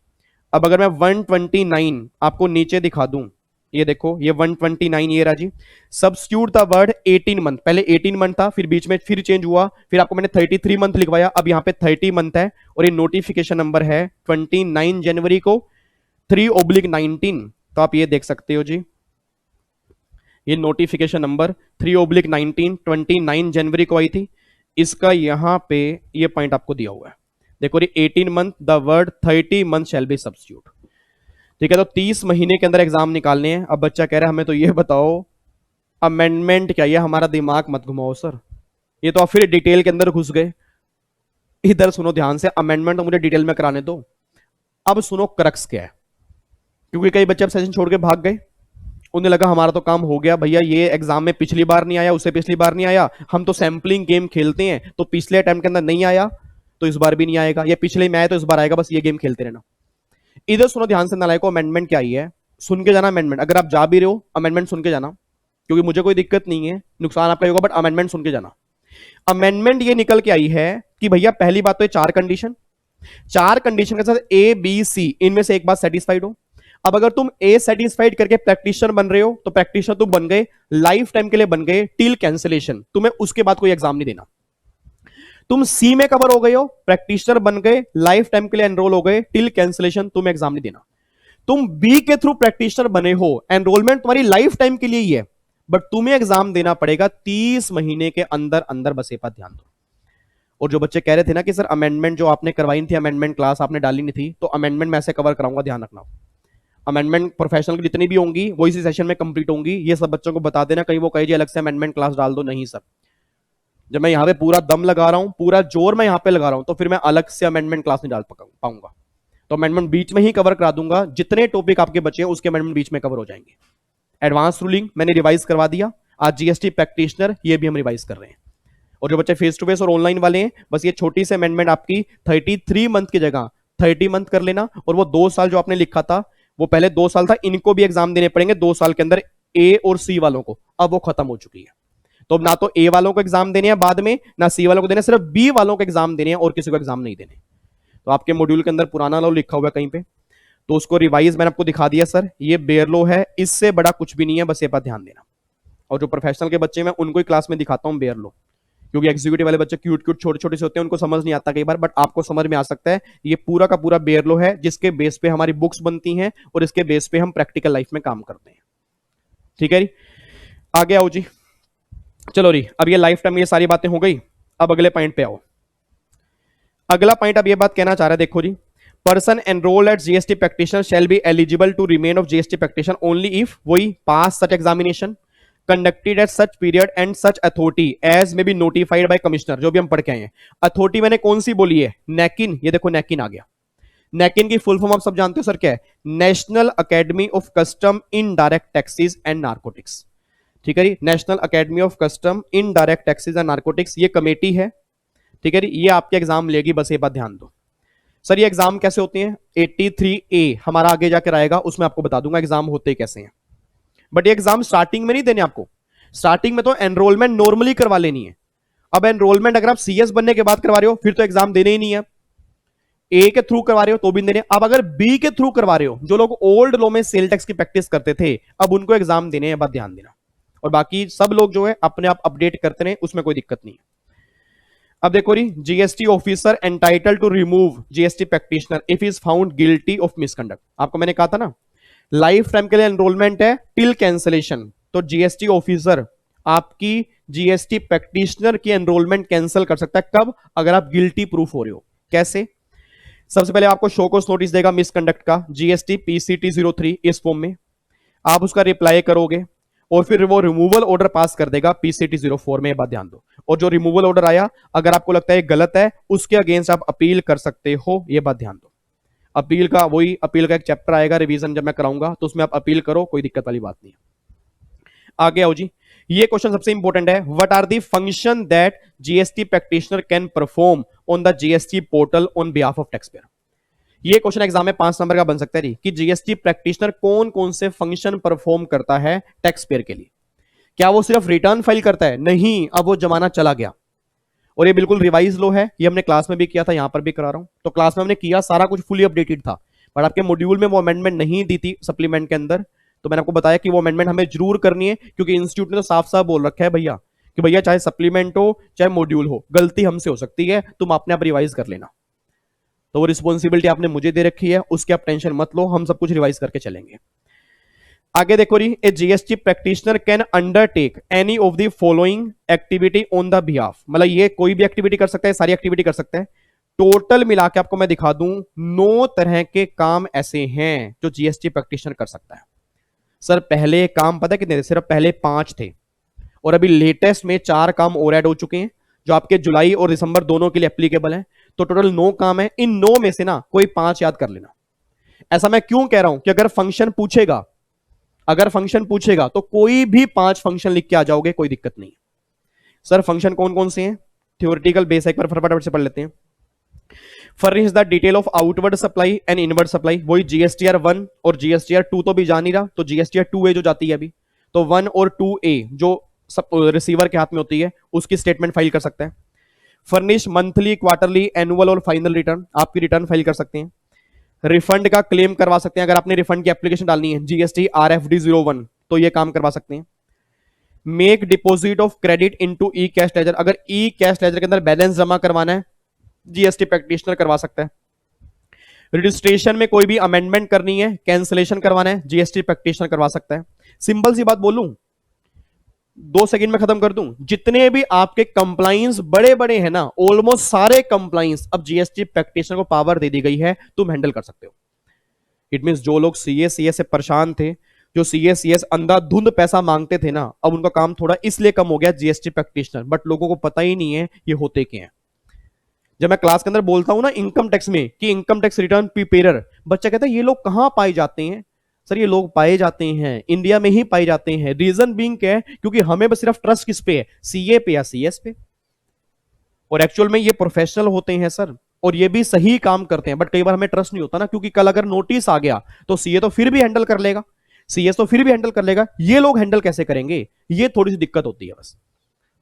Speaker 1: अब अगर मैं 129 आपको नीचे दिखा दूं, ये देखो ये 129 ये राजी, सब्स्टिट्यूट द वर्ड 18 मंथ, पहले 18 मंथ था, फिर बीच में फिर चेंज हुआ, फिर आपको मैंने 33 मंथ लिखवाया, अब यहाँ पे 30 मंथ है। और ये नोटिफिकेशन नंबर है 29 जनवरी को 3/19, तो आप ये देख सकते हो जी, ये नोटिफिकेशन नंबर 3/19 29 जनवरी को आई थी। इसका यहां पे ये पॉइंट आपको दिया हुआ है, देखो ये 18 month the word 30 month shell be substitute. ठीक है, तो 30 महीने के अंदर एग्जाम निकालने हैं। अब बच्चा कह रहा है हमें तो ये बताओ अमेंडमेंट क्या, ये हमारा दिमाग मत घुमाओ सर, ये तो आप फिर डिटेल के अंदर घुस गए। इधर सुनो ध्यान से, अमेंडमेंट तो मुझे डिटेल में कराने दो। अब सुनो क्रक्स क्या है, क्योंकि कई बच्चे अब सेशन छोड़ के भाग गए, उन्हें लगा हमारा तो काम हो गया भैया, ये एग्जाम में पिछली बार नहीं आया, उससे पिछली बार नहीं आया, हम तो सैंपलिंग गेम खेलते हैं, तो पिछले अटेम्प्ट के अंदर नहीं आया तो इस बार भी नहीं आएगा, या पिछले में आया तो इस बार आएगा, बस ये गेम खेलते रहना। इधर सुनो ध्यान से नालायकों, अमेंडमेंट क्या आई है, सुन के जाना अमेंडमेंट। अगर आप जा भी रहे हो अमेंडमेंट सुन के जाना, क्योंकि मुझे कोई दिक्कत नहीं है, नुकसान आपका होगा, बट अमेंडमेंट सुन के जाना। अमेंडमेंट ये निकल के आई है कि भैया पहली बात तो ये चार कंडीशन के साथ ए बी सी इनमें से एक बात सेटिस्फाइड हो। अब अगर तुम ए सेटिस्फाइड करके प्रैक्टिशनर बन रहे हो तो प्रैक्टिशनर तुम बन गए, लाइफ टाइम के लिए बन गए, टिल कैंसिलेशन, तुम्हें उसके बाद कोई एग्जाम नहीं देना। तुम सी में कवर हो गए हो, प्रैक्टिशनर बन गए, लाइफ टाइम के लिए एनरोल हो गए, टिल कैंसिलेशन, तुम्हें एग्जाम नहीं देना। तुम बी के थ्रू प्रैक्टिशनर बने हो, एनरोलमेंट तुम्हारी लाइफ टाइम के लिए ही है, बट तुम्हें एग्जाम देना पड़ेगा 30 महीने के अंदर अंदर, बस ये बात ध्यान दो। और जो बच्चे कह रहे थे ना कि सर अमेंडमेंट जो आपने करवाई थी, अमेंडमेंट क्लास आपने डाली नहीं थी, तो अमेंडमेंट मैं ऐसे कवर कराऊंगा, ध्यान रखना। अमेंडमेंट प्रोफेशनल की जितनी भी होंगी वो इसी सेशन में कंप्लीट होंगी, ये सब बच्चों को बता देना, कहीं वो कहे जी अलग से अमेंडमेंट क्लास डाल दो, नहीं सर। जब मैं यहाँ पे पूरा दम लगा रहा हूं, पूरा जोर मैं यहाँ पे लगा रहा हूं, तो फिर मैं अलग से अमेंडमेंट क्लास नहीं डाल पाऊंगा, तो अमेंडमेंट बीच में ही कवर करा दूंगा, जितने टॉपिक आपके बचे हैं उसके अमेंडमेंट बीच में कवर हो जाएंगे। एडवांस रूलिंग मैंने रिवाइज करवा दिया, आज जीएसटी प्रैक्टिशनर ये भी हम रिवाइज कर रहे हैं। और जो बच्चे फेस टू फेस और ऑनलाइन वाले हैं, बस ये छोटी सी अमेंडमेंट आपकी 33 मंथ की जगह 30 मंथ कर लेना। और वो 2 साल जो आपने लिखा था, वो पहले 2 साल था, इनको भी एग्जाम देने पड़ेंगे 2 साल के अंदर, ए और सी वालों को। अब वो खत्म हो चुकी है, तो अब ना तो ए वालों को एग्जाम देने हैं बाद में, ना सी वालों को देने, सिर्फ बी वालों को एग्जाम देने हैं और किसी को एग्जाम नहीं देने। तो आपके मॉड्यूल के अंदर पुराना लॉ लिखा हुआ है कहीं पे, तो उसको रिवाइज मैंने आपको दिखा दिया सर, ये बेयर लॉ है, इससे बड़ा कुछ भी नहीं है, बस ये बात ध्यान देना। और जो प्रोफेशनल के बच्चे मैं उनको ही क्लास में दिखाता हूं बेयर लॉ, क्योंकि एग्जीक्यूटिव वाले बच्चे क्यूट क्यूट छोटे छोटे से होते हैं, उनको समझ नहीं आता कई बार, बट आपको समझ में आ सकता है। ये पूरा का पूरा बेयर लॉ है, जिसके बेस पे हमारी बुक्स बनती हैं और इसके बेस पे हम प्रैक्टिकल लाइफ में काम करते हैं। ठीक है जी, आगे आओ जी। चलो री, अब ये लाइफ टाइम ये सारी बातें हो गई, अब अगले पॉइंट पे आओ। अगला पॉइंट अब ये बात कहना चाह रहा है, देखो जी, person enrolled at GST practitioner shall be eligible to remain of GST practitioner only if वही pass such examination conducted at such period and such authority as may be notified by commissioner. जो भी हम पढ़ के आए हैं, authority मैंने कौन सी बोली है, नैकिन। ये देखो नैकिन आ गया। नैकिन की फुल फॉर्म आप सब जानते हो सर क्या है, national academy of custom in direct taxes and narcotics. ठीक है जी, national academy of custom in direct taxes and narcotics, ये कमेटी है। ठीक है जी, ये आपके एग्जाम लेगी, बस ये बात ध्यान दो। सर ये एग्जाम कैसे होते हैं, 83A हमारा आगे जाकर आएगा, उसमें आपको बता दूंगा एग्जाम होते कैसे हैं। बट ये एग्जाम स्टार्टिंग में नहीं देने आपको, स्टार्टिंग में तो एनरोलमेंट नॉर्मली करवा लेनी है। अब एनरोलमेंट अगर आप सीएस बनने के बाद करवा रहे हो, फिर तो एग्जाम देने ही नहीं है। ए के थ्रू करवा रहे हो तो भी देने। अब अगर बी के थ्रू करवा रहे हो, जो लोग ओल्ड लॉ में सेल टैक्स की प्रैक्टिस करते थे, अब उनको एग्जाम देने हैं, बात ध्यान देना। और बाकी सब लोग जो है अपने आप अपडेट करते रहे, उसमें कोई दिक्कत नहीं है। अब देखो री, GST officer entitle to remove GST practitioner if is found guilty of misconduct. आपको मैंने कहा था ना, लाइफ टाइम के लिए एनरोलमेंट है टिल कैंसिलेशन, तो जीएसटी ऑफिसर आपकी जीएसटी प्रैक्टिशनर की एनरोलमेंट कैंसिल कर सकता है। कब, अगर आप गिल्टी प्रूफ हो रहे हो। कैसे, सबसे पहले आपको शो कॉज नोटिस देगा मिसकंडक्ट का, जीएसटी पीसीटी 03 इस फॉर्म में, आप उसका रिप्लाई करोगे और फिर वो रिमूवल ऑर्डर पास कर देगा पीसीटी 04 में, ये बात ध्यान दो। और जो रिमूवल ऑर्डर आया, अगर आपको लगता है गलत है, उसके अगेंस्ट आप अपील कर सकते हो, ये बात ध्यान दो। अपील का वही, अपील का एक चैप्टर आएगा रिवीजन जब मैं कराऊंगा, तो उसमें आप अपील करो, कोई दिक्कत वाली बात नहीं है। आगे आओ जी, ये क्वेश्चन सबसे इंपॉर्टेंट है, what are the function that GST practitioner can perform on the GST portal on behalf of taxpayer. ये क्वेश्चन एग्जाम में 5 नंबर का बन सकता है कि जीएसटी प्रैक्टिशनर कौन कौन से फंक्शन परफॉर्म करता है टैक्स पेयर के लिए। क्या वो सिर्फ रिटर्न फाइल करता है, नहीं, अब वो जमाना चला गया। और ये बिल्कुल रिवाइज लो है, ये हमने क्लास में भी किया था, यहां पर भी करा रहा हूं। तो क्लास में हमने किया, सारा कुछ फुली अपडेटेड था, बट आपके मॉड्यूल में वो अमेंडमेंट नहीं दी थी सप्लीमेंट के अंदर। तो मैंने आपको बताया कि वो अमेंडमेंट हमें जरूर करनी है, क्योंकि इंस्टीट्यूट ने तो साफ साफ बोल रखा है भैया कि भैया चाहे सप्लीमेंट हो चाहे मॉड्यूल हो, गलती हमसे हो सकती है, तुम अपने आप रिवाइज कर लेना। तो वो रिस्पॉन्सिबिलिटी आपने मुझे दे रखी है, उसकी आप टेंशन मत लो, हम सब कुछ रिवाइज करके चलेंगे। आगे देखो री, a GST practitioner can undertake any of the following activity on the behalf, मतलब ये कोई भी एक्टिविटी कर सकता है, सारी एक्टिविटी कर सकता है। टोटल मिला के आपको मैं दिखा दूं, 9 तरह के काम ऐसे हैं जो जीएसटी प्रैक्टिशनर कर सकता है। सर पहले काम पता है कितने थे, सिर्फ पहले 5 थे, और अभी लेटेस्ट में 4 काम और ऐड हो चुके हैं, जो आपके जुलाई और दिसंबर दोनों के लिए एप्लीकेबल है। तो टोटल 9 काम है, इन 9 में से ना कोई 5 याद कर लेना। ऐसा मैं क्यों कह रहा हूं कि अगर फंक्शन पूछेगा, अगर फंक्शन पूछेगा तो कोई भी 5 फंक्शन लिख के आ जाओगे, कोई दिक्कत नहीं। सर फंक्शन कौन कौन से हैं, थ्योरेटिकल बेस एक बार फटाफट से पढ़ लेते हैं। Furnish the detail of outward supply and inward supply, वही जीएसटीआर 1 और जीएसटीआर 2 तो भी जान ही रहा, तो जीएसटीआर 2A जो जाती है अभी, तो 1 और 2A जो रिसीवर के हाथ में होती है, उसकी स्टेटमेंट फाइल कर सकता है। फर्निश मंथली, क्वार्टरली, एनुअल और फाइनल रिटर्न, आपकी रिटर्न फाइल कर सकते हैं। रिफंड का क्लेम करवा सकते हैं, अगर आपने रिफंड की एप्लीकेशन डालनी है, जीएसटी RFD 01, तो ये काम करवा सकते हैं। Make deposit of credit into E cash ledger, अगर ई कैश लेजर के अंदर बैलेंस जमा करवाना है, जीएसटी प्रैक्टिशनर करवा सकता है। रजिस्ट्रेशन में कोई भी अमेंडमेंट करनी है, कैंसिलेशन करवाना है, जीएसटी प्रैक्टिशनर करवा सकता है। सिंपल सी बात बोलूं, 2 सेकंड में खत्म कर दूं, जितने भी आपके कंप्लाइंस बड़े बड़े हैं ना, ऑलमोस्ट सारे कंप्लाइंस अब जीएसटी प्रैक्टिशनर को पावर दे दी गई है, तुम हैंडल कर सकते हो। इट मींस जो लोग सीए से परेशान थे, जो सीए अंधाधुंध पैसा मांगते थे ना, अब उनका काम थोड़ा इसलिए कम हो गया जीएसटी प्रैक्टिशनर, बट लोगों को पता ही नहीं है ये होते क्या हैं। जब मैं क्लास के अंदर बोलता हूं ना इनकम टैक्स में कि इनकम टैक्स रिटर्न प्रिपेरर, बच्चा कहता है ये लोग कहां पाए जाते हैं। सर ये लोग पाए जाते हैं, इंडिया में ही पाए जाते हैं। रीजन बीइंग क्या है, क्योंकि हमें बस सिर्फ ट्रस्ट किस पे है, सीए पे या सीएस पे, और एक्चुअल में ये प्रोफेशनल होते हैं सर, और ये भी सही काम करते हैं, बट कई बार हमें ट्रस्ट नहीं होता ना, क्योंकि कल अगर नोटिस आ गया तो सीए तो फिर भी हैंडल कर लेगा, सीएस तो फिर भी हैंडल कर लेगा, ये लोग हैंडल कैसे करेंगे, ये थोड़ी सी दिक्कत होती है बस।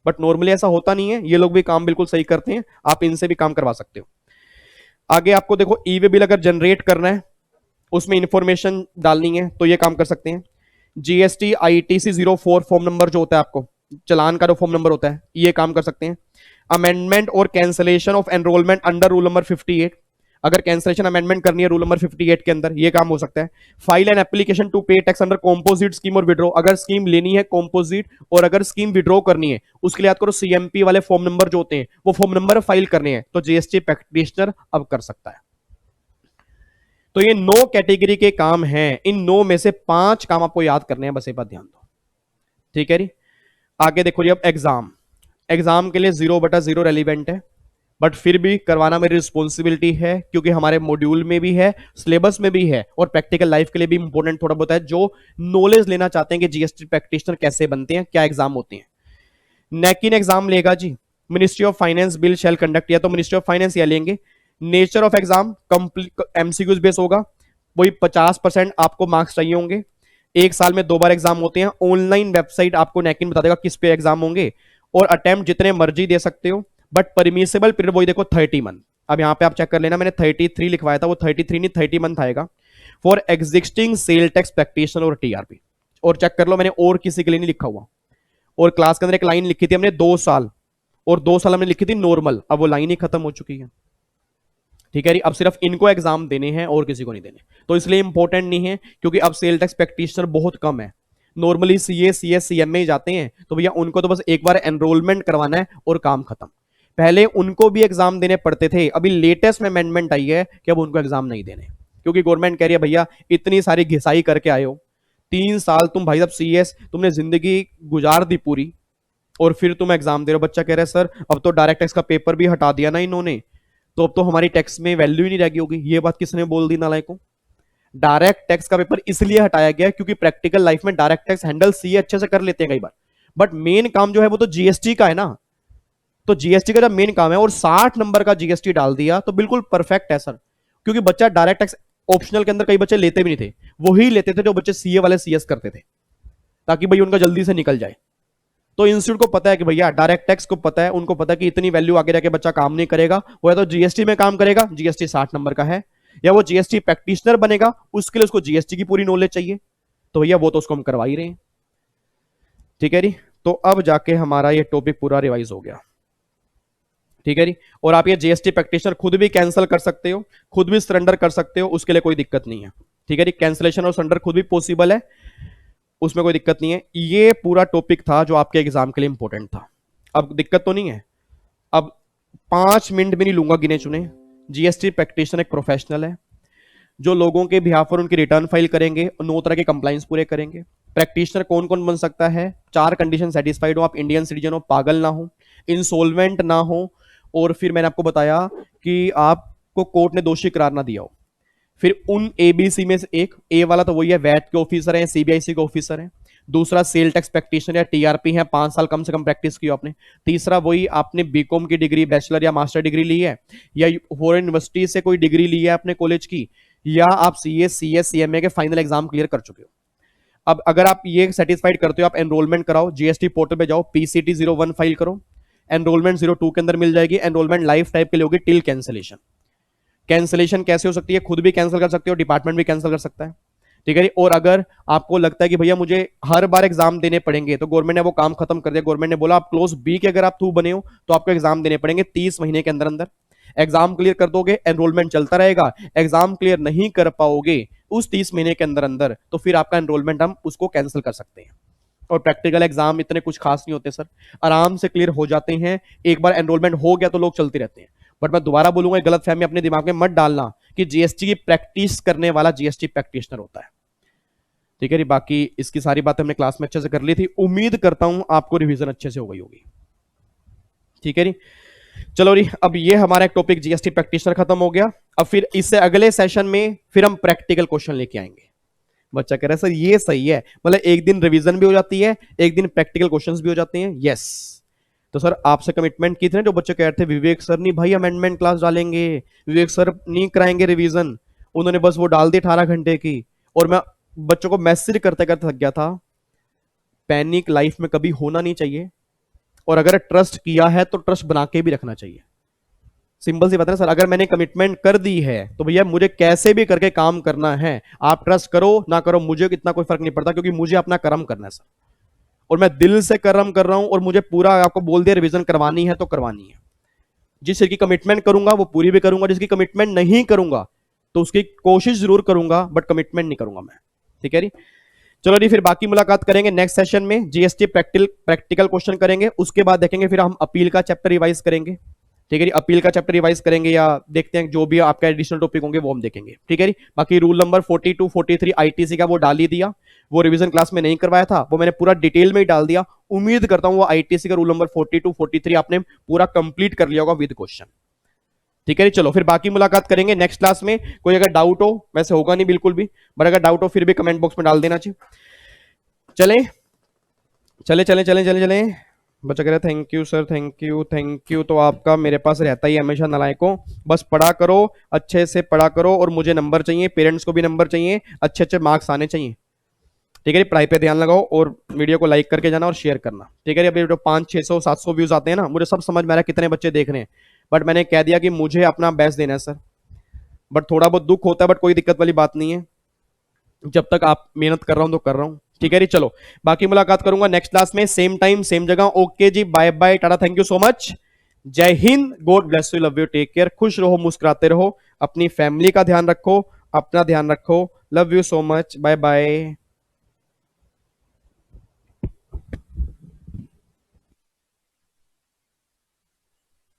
Speaker 1: बट नॉर्मली ऐसा होता नहीं है, ये लोग भी काम बिल्कुल सही करते हैं, आप इनसे भी काम करवा सकते हो। आगे आपको देखो ई वे बिल अगर जनरेट करना है, उसमें इंफॉर्मेशन डालनी है, तो ये काम कर सकते हैं। जीएसटी आईटीसी 04 फॉर्म नंबर जो होता है, आपको चलान का जो फॉर्म नंबर होता है, ये काम कर सकते हैं। अमेंडमेंट और cancellation of enrolment under rule number 58, अगर कैंसलेशन अमेंडमेंट करनी है रूल नंबर 58 के अंदर, ये काम हो सकता है। फाइल एन एप्लीकेशन टू पे टैक्स अंडर कॉम्पोजिट स्कीम और विड्रॉ, अगर स्कीम लेनी है कॉम्पोजिट, और अगर स्कीम विड्रॉ करनी है, उसके लिए याद करो सीएमपी वाले फॉर्म नंबर जो होते हैं, वो फॉर्म नंबर फाइल करने हैं, तो जीएसटी प्रैक्टिशनर अब कर सकता है। तो ये 9 कैटेगरी के काम हैं, इन 9 में से 5 काम आपको याद करने हैं, बस एक बात ध्यान दो, ठीक है जी। आगे देखो जी, अब एग्जाम के लिए 0/0 रेलिवेंट है, बट फिर भी करवाना मेरी रिस्पॉन्सिबिलिटी है, क्योंकि हमारे मॉड्यूल में भी है, सिलेबस में भी है, और प्रैक्टिकल लाइफ के लिए भी इंपॉर्टेंट थोड़ा बहुत है, जो नॉलेज लेना चाहते हैं कि जीएसटी प्रैक्टिशनर कैसे बनते हैं, क्या एग्जाम होते हैं। नेकिन एग्जाम लेगा जी, ministry of finance will shall conduct, या तो मिनिस्ट्री ऑफ फाइनेंस या लेंगे। Nature of exam complete MCQs base होगा, वही 50% आपको मार्क्स चाहिए होंगे। एक साल में 2 बार एग्जाम होते हैं, ऑनलाइन वेबसाइट आपको नेकिन बता देगा किस पे एग्जाम होंगे, और अटेम्प्ट जितने मर्जी दे सकते हो, बट परमिसेबल पीरियड वही देखो 30 मंथ। अब यहां पे आप चेक कर लेना, मैंने 33 लिखवाया था, वो 33 नहीं 30 मंथ आएगा for existing sale tax practitioner और टीआरपी। और चेक कर लो, मैंने और किसी के लिए नहीं लिखा हुआ, और क्लास के अंदर एक लाइन लिखी थी हमने 2 साल, और 2 साल हमने लिखी थी नॉर्मल, अब वो लाइन ही खत्म हो चुकी है, ठीक है जी। अब सिर्फ इनको एग्जाम देने हैं और किसी को नहीं देने, तो इसलिए इंपॉर्टेंट नहीं है, क्योंकि अब सेल टैक्स प्रैक्टिशनर बहुत कम है, नॉर्मली सीए सीएस सीएमए ही जाते हैं, तो भैया उनको तो बस एक बार एनरोलमेंट करवाना है और काम खत्म। पहले उनको भी एग्जाम देने पड़ते थे, अभी लेटेस्ट में अमेंडमेंट आई है कि अब उनको एग्जाम नहीं देने, क्योंकि गवर्नमेंट कह रही है भैया इतनी सारी घिसाई करके आए हो, 3 साल तुम भाई साहब सीएस तुमने जिंदगी गुजार दी पूरी, और फिर तुम एग्जाम दे रहे हो। बच्चा कह रहा है सर अब तो डायरेक्ट टैक्स का पेपर भी हटा दिया ना इन्होंने, तो अब तो हमारी टैक्स में वैल्यू ही नहीं रहेगी होगी। ये बात किसने बोल दी नालायक को? डायरेक्ट टैक्स का पेपर इसलिए हटाया गया क्योंकि प्रैक्टिकल लाइफ में डायरेक्ट टैक्स हैंडल सीए अच्छे से कर लेते हैं कई बार, बट मेन काम जो है वो तो जीएसटी का है ना, तो जीएसटी का जब मेन काम है और 60 नंबर का जीएसटी डाल दिया तो बिल्कुल परफेक्ट है सर, क्योंकि बच्चा डायरेक्ट टैक्स ऑप्शनल के अंदर कई बच्चे लेते भी नहीं थे, वही लेते थे जो बच्चे सीए वाले सीएस करते थे, ताकि भाई उनका जल्दी से निकल जाए। तो इंस्टीट्यूट को पता है कि भैया डायरेक्ट टैक्स को पता है, उनको पता है कि इतनी वैल्यू आगे जाके बच्चा काम नहीं करेगा, वो या तो जीएसटी में काम करेगा, जीएसटी 60 नंबर का है, या वो जीएसटी प्रैक्टिशनर बनेगा, उसके लिए उसको जीएसटी की पूरी नॉलेज चाहिए, तो भैया वो तो उसको हम करवा ही रहे हैं, ठीक है जी। तो अब जाके हमारा ये टॉपिक पूरा रिवाइज हो गया, ठीक है जी। और आप ये जीएसटी प्रैक्टिशनर खुद भी कैंसिल कर सकते हो, खुद भी सरेंडर कर सकते हो, उसके लिए कोई दिक्कत नहीं है, ठीक है जी। कैंसिलेशन और सरेंडर खुद भी पॉसिबल है, उसमें कोई दिक्कत नहीं है। ये पूरा टॉपिक था जो आपके एग्जाम के लिए इंपॉर्टेंट था। अब दिक्कत तो नहीं है, अब 5 मिनट भी नहीं लूंगा गिने चुने। जीएसटी प्रैक्टिशनर एक प्रोफेशनल है जो लोगों के बिहाफ पर उनकी रिटर्न फाइल करेंगे, 9 तरह के कंप्लाइंस पूरे करेंगे। प्रैक्टिशनर कौन कौन बन सकता है? 4 कंडीशन सेटिस्फाइड हो, आप इंडियन सिटीजन हो, पागल ना हो, इंसॉल्वेंट ना हो, और फिर मैंने आपको बताया कि आपको कोर्ट ने दोषी करार ना दिया हो। फिर उन एबीसी में से एक, ए वाला तो वही है वैट के ऑफिसर हैं, सीबीआईसी के ऑफिसर हैं। दूसरा सेल टैक्स प्रैक्टिशनर या टीआरपी है, 5 साल कम से कम प्रैक्टिस की हो आपने। तीसरा वही आपने बीकॉम की डिग्री, बैचलर या मास्टर डिग्री ली है, या फॉरेन यूनिवर्सिटी से कोई डिग्री ली है अपने कॉलेज की, या आप सीए सीएस सीएमए के फाइनल एग्जाम क्लियर कर चुके हो। अब अगर आप ये सेटिस्फाइड करते हो, आप एनरोलमेंट कराओ, जीएसटी पोर्टल पे जाओ, पीसीटी 01 फाइल करो, एनरोलमेंट 02 के अंदर मिल जाएगी। एनरोलमेंट लाइफ टाइप के लिए होगी टिल कैंसिलेशन। कैंसिलेशन कैसे हो सकती है? खुद भी कैंसिल कर सकते हो, डिपार्टमेंट भी कैंसिल कर सकता है, ठीक है। और अगर आपको लगता है कि भैया मुझे हर बार एग्जाम देने पड़ेंगे, तो गवर्नमेंट ने वो काम खत्म कर दिया। गवर्नमेंट ने बोला आप क्लोज बी के अगर आप थ्रू बने हो तो आपको एग्जाम देने पड़ेंगे 30 महीने के अंदर अंदर। एग्जाम क्लियर कर दोगे, एनरोलमेंट चलता रहेगा। एग्जाम क्लियर नहीं कर पाओगे उस 30 महीने के अंदर अंदर, तो फिर आपका एनरोलमेंट हम उसको कैंसिल कर सकते हैं। और प्रैक्टिकल एग्जाम इतने कुछ खास नहीं होते सर, आराम से क्लियर हो जाते हैं। एक बार एनरोलमेंट हो गया तो लोग चलते रहते हैं। बट मैं दोबारा बोलूंगा, गलत फहमी अपने दिमाग में मत डालना कि जीएसटी की प्रैक्टिस करने वाला जीएसटी प्रैक्टिशनर होता है, ठीक है जी। बाकी इसकी सारी बातें हमने क्लास में अच्छे से कर ली थी, उम्मीद करता हूं आपको रिवीजन अच्छे से हो गई होगी, ठीक है जी। चलो जी, अब ये हमारा एक टॉपिक जीएसटी प्रैक्टिशनर खत्म हो गया। अब फिर इससे अगले सेशन में फिर हम प्रैक्टिकल क्वेश्चन लेके आएंगे। बच्चा कह रहा है सर ये सही है, मतलब एक दिन रिवीजन भी हो जाती है, एक दिन प्रैक्टिकल क्वेश्चंस भी हो जाते हैं। यस, तो सर आपसे कमिटमेंट की थी ना, जो बच्चे कह रहे थे विवेक सर नहीं भाई अमेंडमेंट क्लास डालेंगे, विवेक सर नहीं कराएंगे रिवीजन, उन्होंने बस वो डाल दी 18 घंटे की, और मैं बच्चों को मैसेज करते करते थक गया था। पैनिक लाइफ में कभी होना नहीं चाहिए, और अगर ट्रस्ट किया है तो ट्रस्ट बना के भी रखना चाहिए। सिंपल सी बात है सर, अगर मैंने कमिटमेंट कर दी है तो भैया मुझे कैसे भी करके काम करना है। आप ट्रस्ट करो ना करो मुझे इतना कोई फर्क नहीं पड़ता, क्योंकि मुझे अपना कर्म करना है सर, और मैं दिल से कर्म कर रहा हूं, और मुझे पूरा आपको बोल दिया रिवीजन करवानी है तो करवानी है। जिस चीज की कमिटमेंट करूंगा वो पूरी भी करूंगा, जिसकी कमिटमेंट नहीं करूंगा तो उसकी कोशिश जरूर करूंगा, बट कमिटमेंट नहीं करूंगा मैं। ठीक है जी, चलो जी, फिर बाकी मुलाकात करेंगे नेक्स्ट सेशन में। जीएसटी प्रैक्टिकल क्वेश्चन करेंगे, उसके बाद देखेंगे फिर हम अपील का चैप्टर रिवाइज करेंगे। ठीक है जी, अपील का चैप्टर रिवाइज करेंगे, या देखते हैं जो भी आपका एडिशनल टॉपिक होंगे वो हम देखेंगे। ठीक है जी, बाकी रूल नंबर 42 43 आईटीसी का वो डाल ही दिया, वो रिवीजन क्लास में नहीं करवाया था, वो मैंने पूरा डिटेल में ही डाल दिया। उम्मीद करता हूं वो आईटीसी का रूल नंबर 42 43 आपने पूरा कंप्लीट कर लिया होगा विद क्वेश्चन। ठीक है जी, चलो फिर बाकी मुलाकात करेंगे नेक्स्ट क्लास में। कोई अगर डाउट हो, वैसे होगा नहीं बिल्कुल भी, बट अगर डाउट हो फिर भी कमेंट बॉक्स में डाल देना चाहिए। चले चले चले चले चले चले, बच्चा कह रहे thank you sir, thank you thank you, तो आपका मेरे पास रहता ही हमेशा नालायकों, बस पढ़ा करो, अच्छे से पढ़ा करो, और मुझे नंबर चाहिए, पेरेंट्स को भी नंबर चाहिए, अच्छे अच्छे मार्क्स आने चाहिए। ठीक है जी, पढ़ाई पे ध्यान लगाओ, और वीडियो को लाइक करके जाना और शेयर करना। ठीक है जी, अभी जो 500-600-700 व्यूज आते हैं ना, मुझे सब समझ में आ रहा है कितने बच्चे देख रहे हैं, बट मैंने कह दिया कि मुझे अपना बेस्ट देना है सर, बट थोड़ा बहुत दुख होता है, बट कोई दिक्कत वाली बात नहीं है, जब तक आप मेहनत कर रहा हूं तो कर रहा हूं। ठीक है जी, चलो बाकी मुलाकात करूंगा नेक्स्ट क्लास में, सेम टाइम सेम जगह। ओके जी, bye bye, tata, thank you so much, जय हिंद, God bless you, love you, take care, खुश रहो, मुस्कुराते रहो, अपनी फैमिली का ध्यान रखो, अपना ध्यान रखो, love you so much, bye bye.